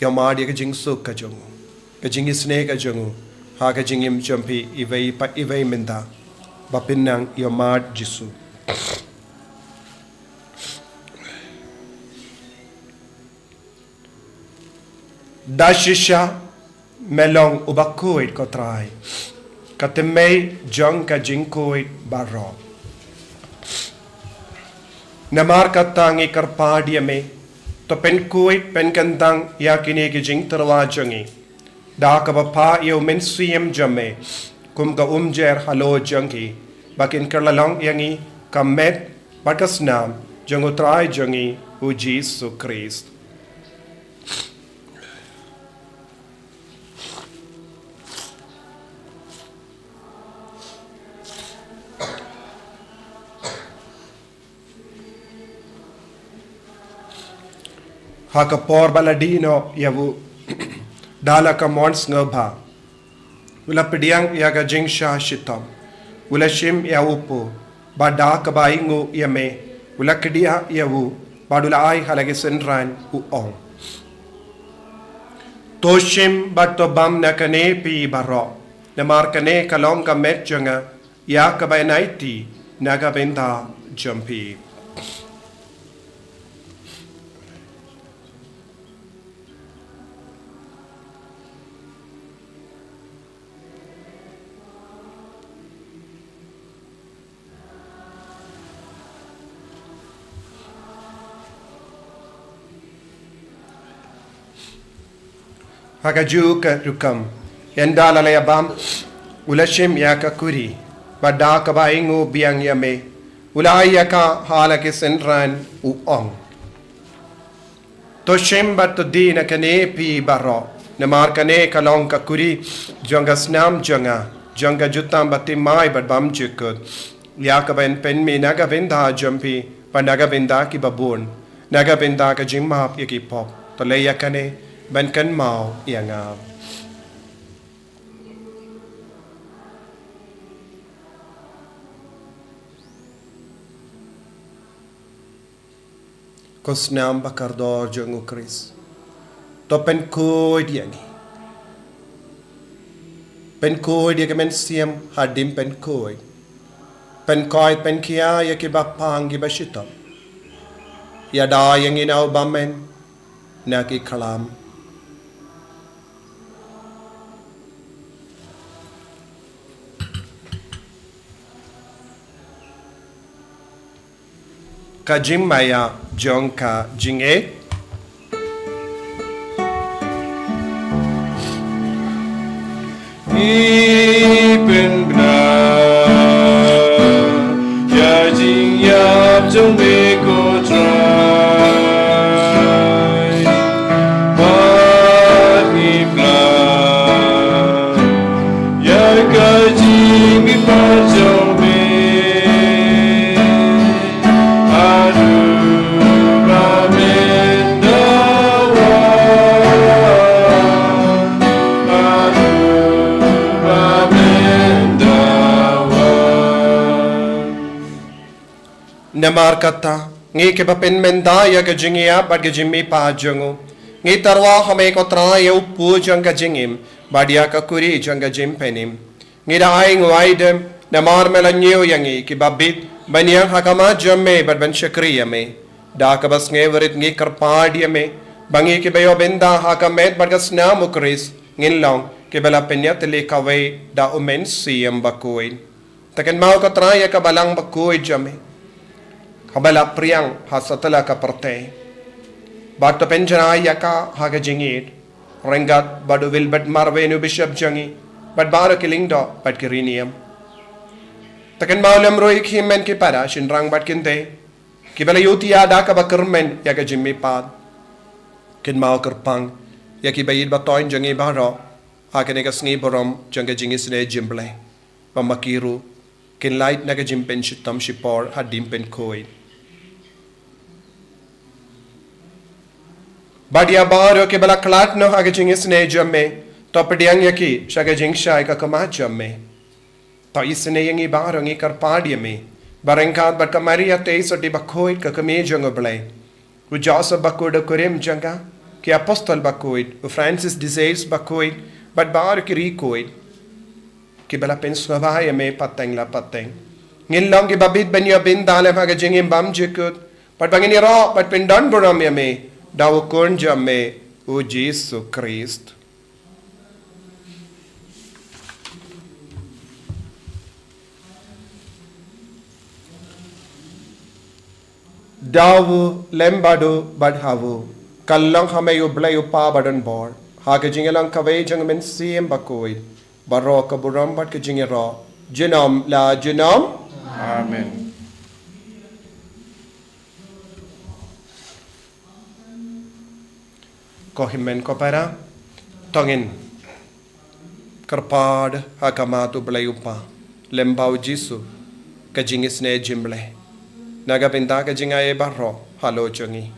yomad ya jing su ka jongu ka jingisynei ka jongu ha ka jingim jampi ivei minda bapinang yomad jisu dashisha melong Bakhuid ko Trai katemei jong ka jingkoid baro namar katangi karpadia me to pen kuit pen kantang yakini ki jing terwa jangi da ka bapa yo men siem jame kum ka umjer halo jangi bakin kerlalong yangi kamet bakasnam jangu Trai jangi u Jesu Christ haka por baladino yavu dala ka mons ngobha ula pediang yaga jingsha shitam ula shim yaupu bada ka baingu yame ula kedia yavu badula ai halage senran u ong toshim batto bam nakane pi baro namar kane kalong ka met janga ya ka bainaiti naga benda jampi Hakaju ka rukam yandala layabam ulashim yaka kuri bada ka baingu biang yame ulaya ka halake senran u ong toshim batto dina kane pi baro namar kane kalong ka kuri jonga snam jonga jutam bati mai bad bam jikut yaka ben pen mi naga vinda jampi panaga vinda ki babun naga vinda ka jingmap yaki pop to leya kane ban kan mau yanga kosnam bakardor jongu Chris to pen koi diangi pen koi dia kemen siam hadim pen koi pen kia ya ki bapang gi bashita ya da yang inau bamen na ki kalam ka Jingmaya jong ka Jinge Ipen bna ya jing yap jong be ko Trai Bat ni bna ya ka jing mi pa jong be namar kata ngi ke papen menda ya ka jingia bad ke jimmi pa jongu ngi tarwa hame ko Trai ya upu jong ka jingim badia ka kuri jong ka jim penim ngi dai ngwaidem namar melanyo yangi ki babit baniang hakama jamme bad ban shakriya me da ka bas nge warit ngi karpadia me bangi ke bayo benda hakamet bad ka snam ukris ngin long ke bala penya tele kawe da umen siem Bakhuid taken mau ka Trai ya ka balang Bakhuid jamme kabala priang hasatala ka parte bato penjana yaka haga jingit rengat badu wilbert marvenu bishop jangi bad baro killing do bad kirinium taken maulem roi khimen ki para shinrang bad kinte kibala yuti ada ka bakermen yaka jimmi pad kin mau kerpang yaki bayid batoin jangi baro hakane ka sngi borom janga JIngisynei Jingblei pamakiru kin light naga jimpen shitam shipor hadim pen koi badia baro ke bala klat no haga JIngisynei jamme to pediang yaki shaga jingshai ka kama jamme to isne yangi baro ngi karpadia me barengkat bat kamaria te so di Bakhuid ka kame Jingblei u jasa Bakhuid kurim janga ki apostol Bakhuid, Francis Desires Bakhuid, but bar ki recoid, ki bala pensnavaya me pateng la pateng. Ngin long ki babit banyo bin dale haga jingim bam jikut, but bangini ro, but pindan buram ya me, daw kunja me, o Jesus Christ. Dawu lembadu badhawu kallang hamayu blayu pa badan bor hake jingelang kawai jang men siem Bakhuid baro kaburam bad ke jingero jinom la jinom Amen. ko himmen ko para tongin karpad hakamatu blayu pa lembau jisu ka jingisynei Jingblei Nagapinta ka jingaye barro halo jongi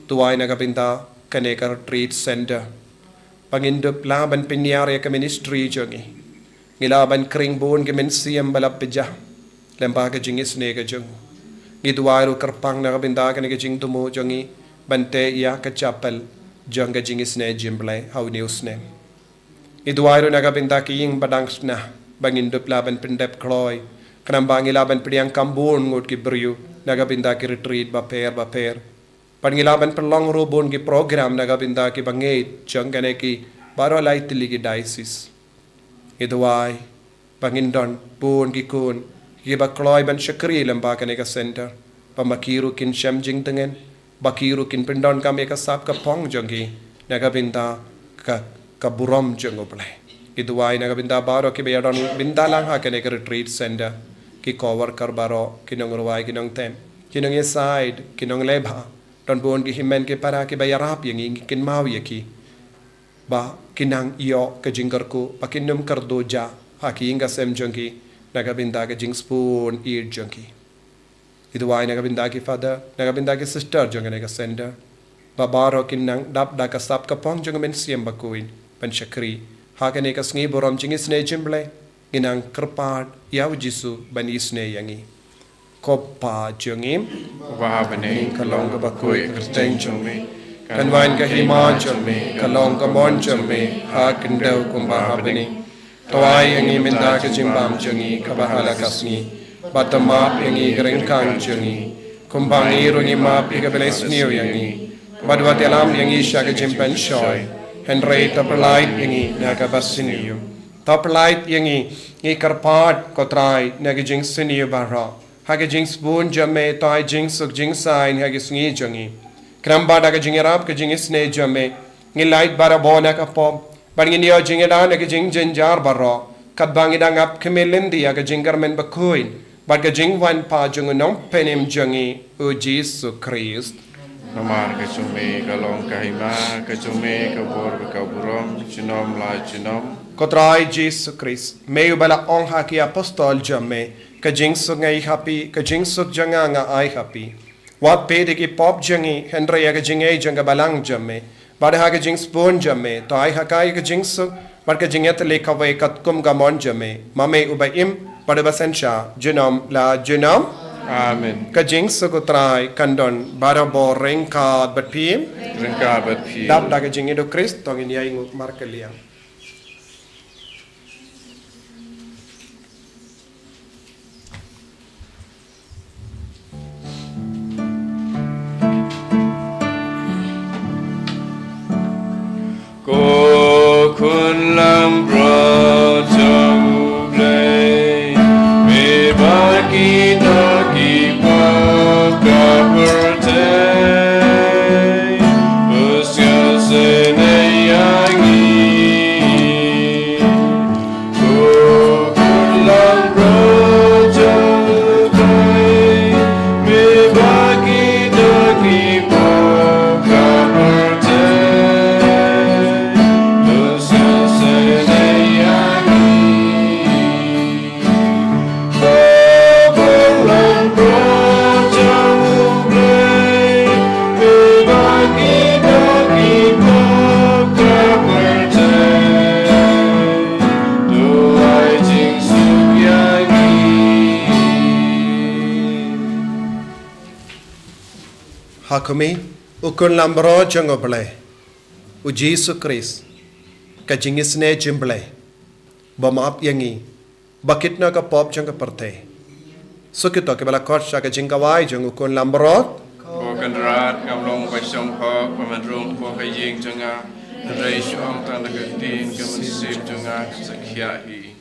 tuwai nagapinta kanekar treat center pangindup laban pinyari ka ministry jongi ngilaban kring bon ke mensiem balapja lemba ka jingisynei ka jong ngituwai karpang nagapinta ka jing tumo jongi bante ya ka chapel jong ka jingisynei Jingblei how news name ngituwai nagapinta ki ying badangsna bangindup laban pindep kloy kanambang ilaban pidiyang kambun ngut ki briyu nagapinda ki retreat baper pangilaban perlong robon ki program nagapinda ki bangait jangane ki baro laitili ki diocese idwai pangindon pun ki kun ki bakloy ban shakri lamba kane ka center pamakiru kin sham jing tengen bakiru kin pindon kam ka sap ka pong jangi nagapinda ka burom jangoble idwai nagapinda baro ki bayadon bindalang ha kane ka retreat center ki cover kar baro kinong ruwai kinong tem kinong side kinong lebha don bon ki himen ki para ki bayarap yang kin mau ki ba kinang iyo ka jingkar ko pakinum kar doja haki inga sem jongi nagabinda ka jing spoon ear jongi idwai nagabinda ki father nagabinda ki sister jongi naga sender ba baro kinang dap da ka sap ka pong jong men siem Bakhuid pan shakri hakane ka sngi borom jingisynei Jingblei inang kerpad yaw jisu ban isnei yangi kopa jongim Wahabane kalong ka Bakhuid kerteng jongme kanwain ka hima jongme kalong ka mon jongme ha kendaw kumbahabane tawai yangi minda ka jimbam jongi kabahala kasngi batama yangi gerengkang jongi kumbangi rungi mapi ka beles niyo yangi badwat alam yangi sya ka jimpan shoy henry tapalait yangi nagabasiniyo Top light yangi karpad ko Trai nagi JIngisynei barra hagi jing spoon jame tai jing suk jing sign hagi sngi jongi kramba daga jingerap ka JIngisynei jame ngi light bara bona ka pop bar ngi niyo jingeda nagi jing jenjar barra kat bangi dangap kemelindi aga jingar men Bakhuid bar ka jing wan pa jong nong penim jongi o Jesus Christ Namar ka jume kalong ka hima ka jume ka bor ka burom jinom la jinom Kotrai Jesus Christ mayu bala ong haki apostol jame ka jingsuk ngai happy ka jingsuk janga nga ai happy wat pede ki pop jangi hendra ya ka jingai janga balang jame bada ha ka jing spoon jame to ai hakai ka jingsuk bar ka jinget le kawai kat kum ga mon jame mame ubaim pada basensha jinom la jinom Amen. ka jingsuk kotrai kandon bara bo rengka batpim Rengka bat pi dap da ka jingido Christ tongin yai nguk markeliang Ko kun lam bro Jingblei me bagi dagi pa ka berte usya senei yangi ko kun lam bro Jingblei me bagi dagi pa ka berte Hakumi ukun lambro Jingblei u Jesus Christ ka Jinggisynei Jingblei ba maap yangi bakit na ka pop jang ka parte so kita ke bala kot sa ka jingkawai jang ukon lambrot Bukan rat ngamlong pasang hok pemandrung po kaying janga Trai syong tanah ketin kemesim janga kesakiahi.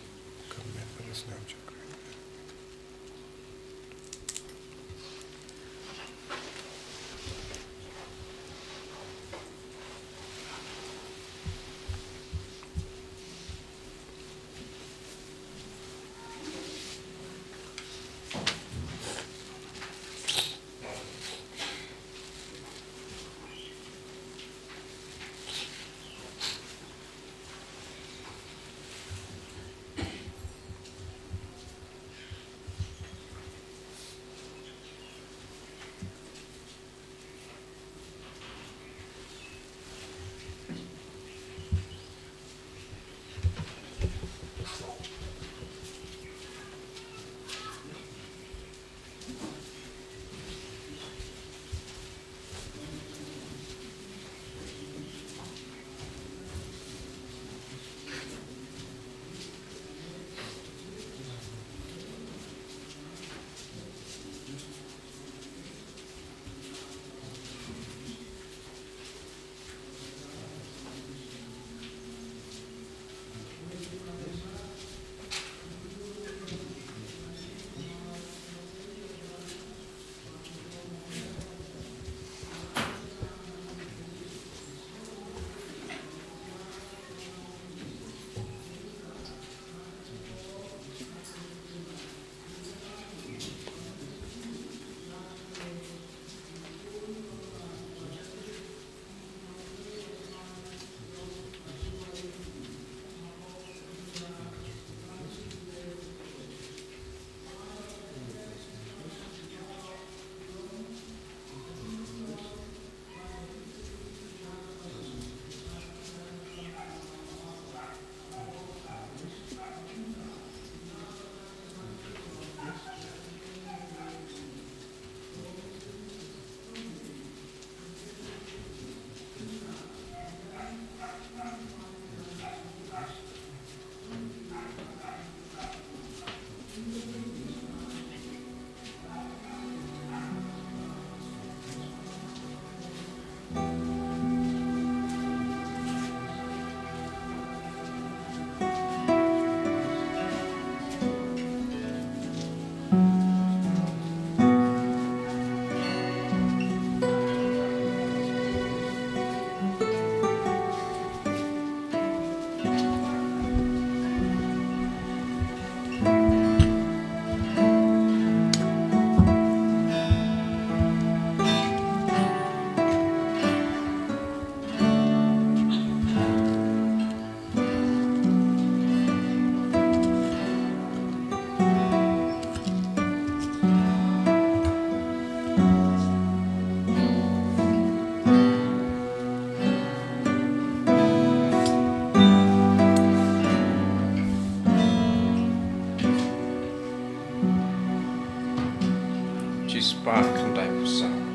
Spark and diaper sound.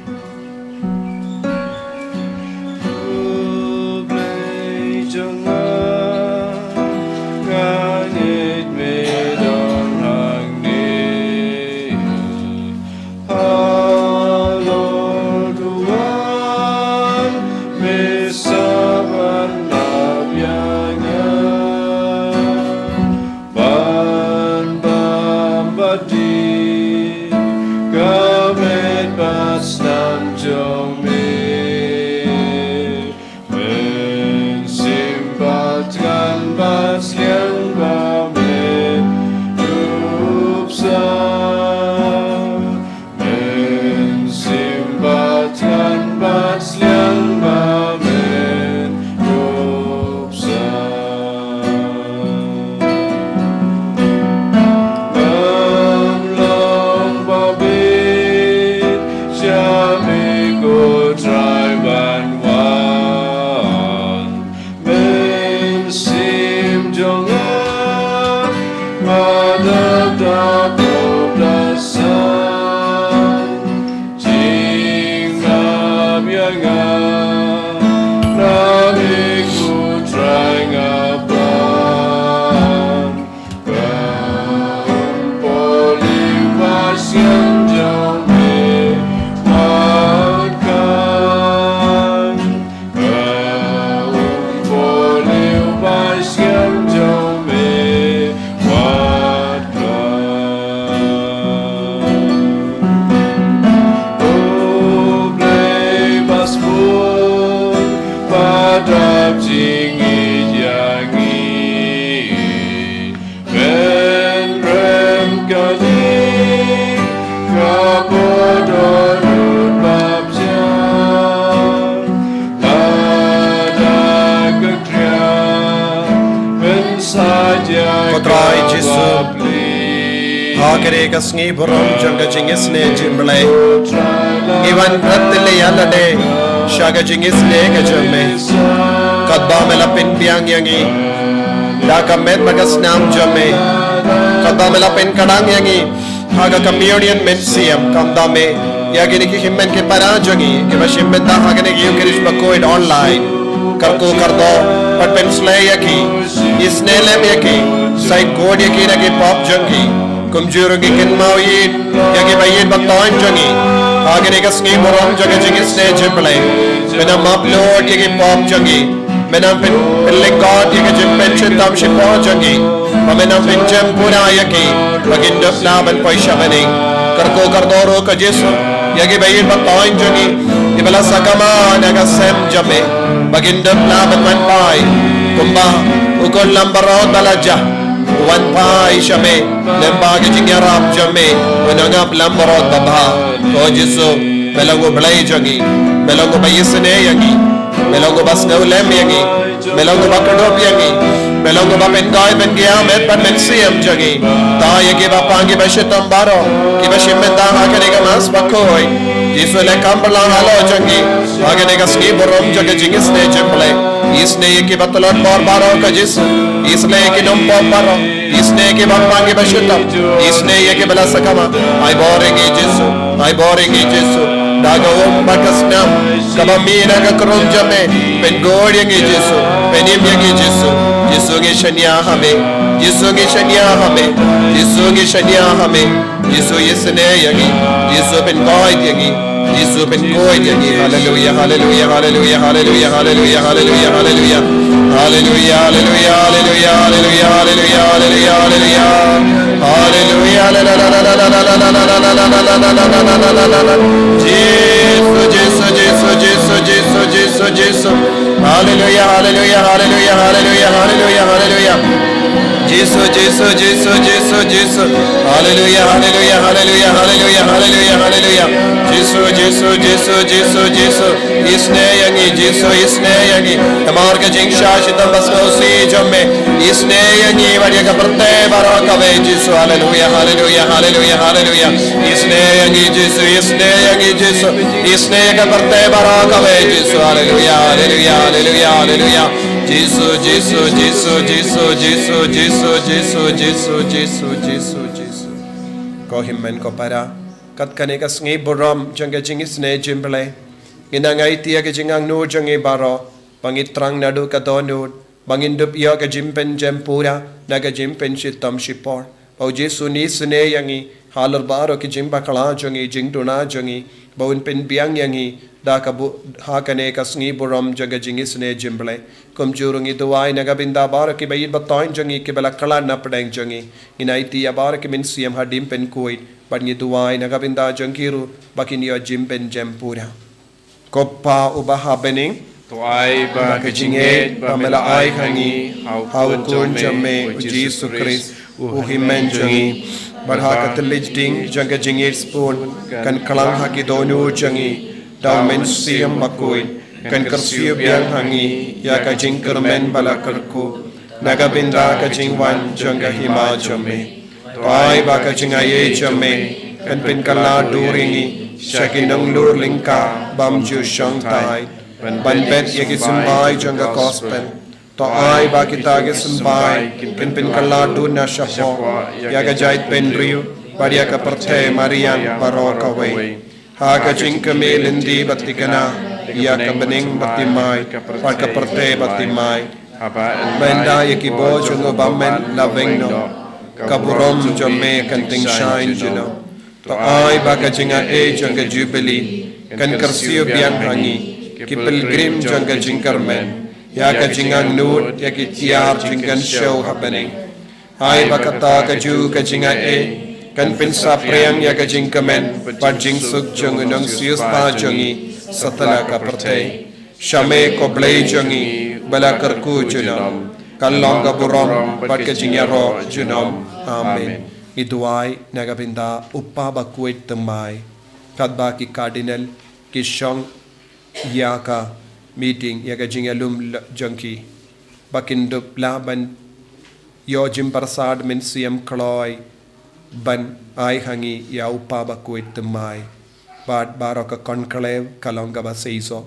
Amen. Hakere ka sngi borom janga JIngisynei Jingblei. Iwan pratile yalade shaga JIngisynei ka jamme. Kadba melapin biang yangi. Daka met bagas nam jamme. Kadba melapin kadang yangi. Haga communion mensiam kamdame. Yagini ki himmen ke parajangi. Kiba shimmen da hagane ki yukirish Bakhuid online. Karko kardo pat penslay yaki. Isnelem yaki. Sai god yaki nagi pop jangi. Kumjurungi kin mawid. Yagi bayid baktawan jangi. Hagane ka sngi borom jaga JIngisynei Jingblei. Menam upload yagi pop jangi. Menam pilling god yagi jimpen chintam shipo jangi. Menam pinjam pura yaki. Magindap laban paisha maning. Karko kardoro ka Jesu. Yagi bayid baktawan jangi. Ibala sakama naga sem jame. Magindap laban man pai. Kumba ukol lambarot balaja. Wan pai shame. Lembagi jingyarap jame. Wanangap lambarot babha. Ko Jesu. Melango blay jangi. Melango JIngisynei yangi. Melango basnau lem yangi. Melango bakadop yangi. Melango bapengai bengia met pan mensiam jangi. Ta yagi bapangi bashitam baro. Kiba shimmen da hakane ka mas Bakhuid. Jesu le kambala halo jangi. Hakane ka sngi borom jaga JIngisynei Jingblei. Isne ki batalot bor baro ka Jesu. Isne ki nom pop baro. Isne ki bapangi bashitam. Isne ki bala sakama. Ai boringi Jesu. Ai boringi Jesu. Daga bakasnam. Kabamina ka krom jame. Ben god yangi Jesu. Benim yangi Jesu. Jesu ngi shania hame. Jesu ngi shania hame. Jesu ngi shania hame. Jesu JIngisynei yangi. Jesu ben god yangi. Jesu ben god yangi. Hallelujah, hallelujah, hallelujah, hallelujah, hallelujah, hallelujah, hallelujah. Hallelujah, hallelujah, hallelujah, hallelujah, hallelujah, hallelujah, hallelujah. Hallelujah, la la la la la la la la la la la la la la. Jesu, Jesu, Jesu, Jesu, Jesu, Jesu, Jesu. Hallelujah, hallelujah, hallelujah, hallelujah, hallelujah, hallelujah. Jesu, Jesu, Jesu, Jesu, Jesu. Hallelujah, hallelujah, hallelujah, hallelujah, hallelujah, hallelujah. Jesu, Jesu, Jesu, Jesu, Jesu. Isnei yangi, Jesu, isnei yangi. Amarga jingsha shitam basno si jamme. Isnei yangi varia ka prate baraka ve Jesu. Hallelujah, hallelujah, hallelujah, hallelujah. Isnei yangi Jesu, isnei yangi Jesu. Isnei ka prate baraka ve Jesu. Hallelujah, hallelujah, hallelujah, hallelujah. Jesu, Jesu, Jesu, Jesu, Jesu, Jesu, Jesu, Jesu, Jesu, Jesu, Jesu. Ko himmen ko para kat kane ka sngi borom janga JIngisynei Jingblei. Inangai tia ka jingang no jangi baro pangitrang nadu ka donut bangindup ya ka jimpen jempura naga jimpen shitam shipor. Pau Jesu ni sune yangi halar baro ki jimba kala jangi jingtuna jangi baun pen biang yangi da ka bu ha kane ka sngi borom jaga JIngisynei Jingblei. Kumjurungi duai naga binda baro ki bayid batoin jangi ki bala kala na padang jangi. Inai tia baro ki min siam hadim pen kuit bangi duai naga binda jangiru bakin yo jimpen jempura. Koppa ubaha bening Trai ba kajinget ba mela ai hangi hau kun jamme Jesu Christ uhimen jangi barha katlij ding janga jingir spoon kan kalang haki donu jangi daw men siam Bakhuid kan kersiu biang hangi ya ka jingkermen bala kerku naga binda ka jingwan janga hima jamme Trai ba ka jingaye jamme kan pin kala duringi shakinang lur lingka bam ju shang tai ban bet yagi sumbai janga gospel to ai ba kita ge sumbai kin pin kala du na shapo yaga jait pen riu baria ka parthe marian paro ka wei ha ka jingka melindi batikana ya ka bening batimai pa ka parthe batimai benda yaki bo jungo bammen lavengno kaburom jamme kan ting shine juno to ai ba ka jinga e janga jubilee kan kersiu biang hangi ki pilgrim janga jingkarmen ya ka jingang nut ya ki tiar jingan show happening hai ba kata ka ju ka jinga e kan pinsa priang ya ka jingkamen pa jing suk jang nang sius pa jangi satala ka perthai shame ko blai jangi bala karku junam kalong ka burom pat ka jingyaro junam amen. Iduai nagabinda uppa Bakhuid temai kadba ki cardinal ki shong yaka meeting yaka jingalum junkie bakindup laban yo jim parsad min siam kloi ban ai hangi ya upa Bakhuid temai bad baraka conclave kalonga ba seiso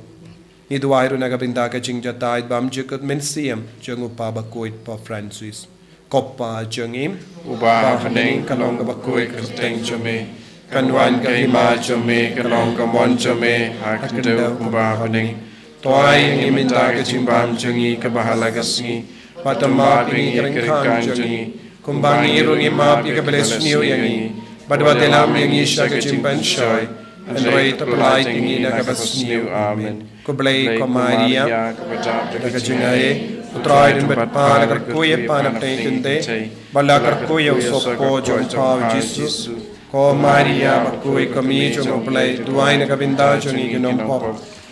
ni duairu nagabinda ka jingja taid bam jikut mensiam jung upa Bakhuid pa Francis koppa jungim uba haning kalonga Bakhuid kerteng jome kanwan ka hima jome kalonga mon jome hakdeu uba haning Trai ngi minta ka jimbam jungi ka bahala ka sngi patama pingi kerengkan jungi kumbangi rungi map ika blesniu yangi badwa telam yangi shaka jimban shoy andrei tapalai tingi na ka basniu amen kublai ko Maria ka jingaye utrai din batpa kar kuye panap tai tinte bala kar kuye usopo jong pau jisu ko Maria bakui kami jong ublai duai na ka binda jongi ginom pop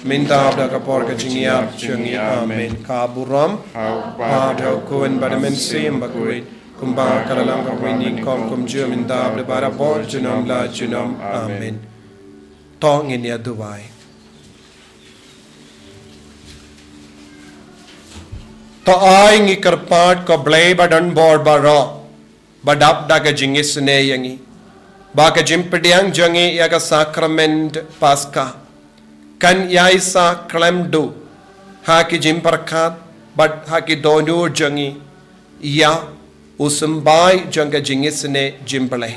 minta abda kapor ka jingiap jungi amen kaburam pa dhau kuan badamen sim Bakhuid kumba kalalang ka wini kom kum ju minta abda bara bol junam la junam amen tong in ya duwai to ai ngi karpat ko blai badan bor baro badap da ka JIngisynei yangi ba ka jimpediang jangi ya ka sacrament pasca kan yaisa klemdu haki jimparkat bad haki donur jangi ya usumbai janga JIngisynei Jingblei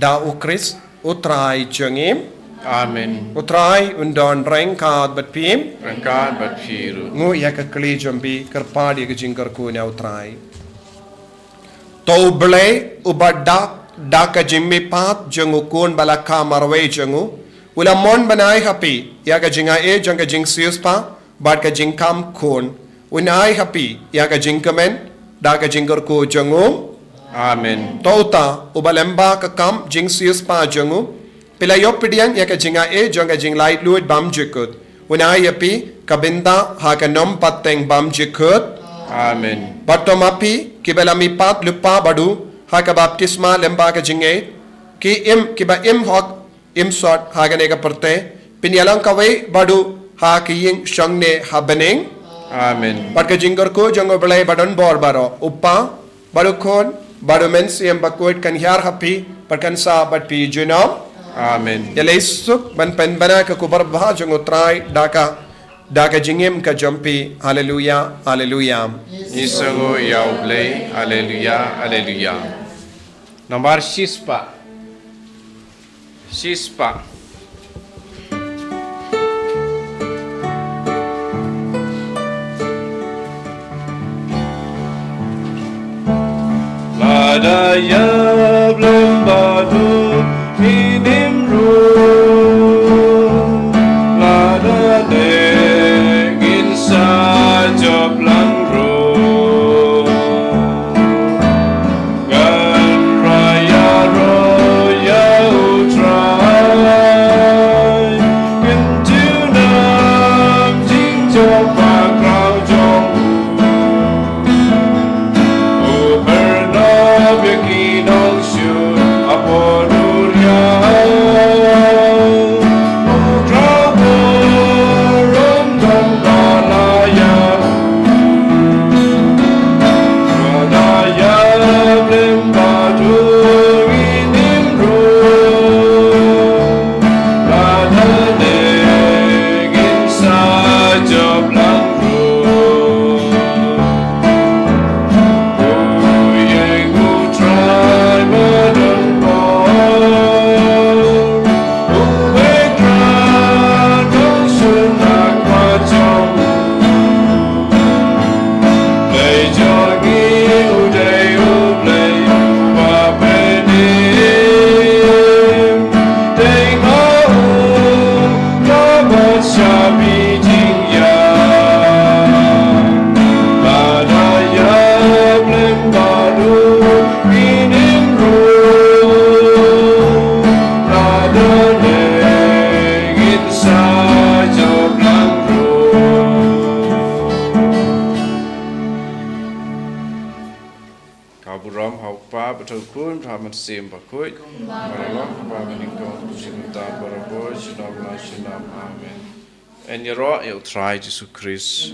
da ukris utrai jangi amen utrai undon rengkat bat pim rangkat bat phiru ngu ya ka kli jambi karpadi ka jingkar ku ne utrai to blei ubada da ka jimmi pat jangu kun balaka marwe jangu Ula mon banai happy ya ka jinga e janga jing sius pa bad ka jing kam kun unai happy ya ka jing kamen da ka jingar ko jangu amen tota ubalemba ka kam jing sius pa jangu pila yopidiang ya ka jinga e janga jing light luid bam jikut unai happy ka binda ha ka nom pateng bam jikut amen batomapi kibelami pat lupa badu ha ka baptisma lemba ka jinge ki kiba hok im sort hagane ka perte pinyalang kawai badu ha kiying shangne habening amen pat ka jingar ko jango belai badon bor baro uppa badu kon badu mensiam Bakhuid kan hyar happy pat kan sa bat pi junam amen yalaisuk ban pen bana ka kubar bha jango trai daka jingim ka jampi hallelujah hallelujah isango yaublei hallelujah hallelujah nomor shispa Lada ya blembadu inimru Lada degin saja blangru Gan raya roya utrai Kentunam jinjo bakrau jong Kinong shu aponuria Udrabo romdom galaya Wadaya blimbadu inimru Ladane ginsa joblangru Kaburam haupa betul Muhammad sim Bakhuid Barallah babeningkong kusinta baraboy sinam la sinam amen en yero il trai Jesus Christ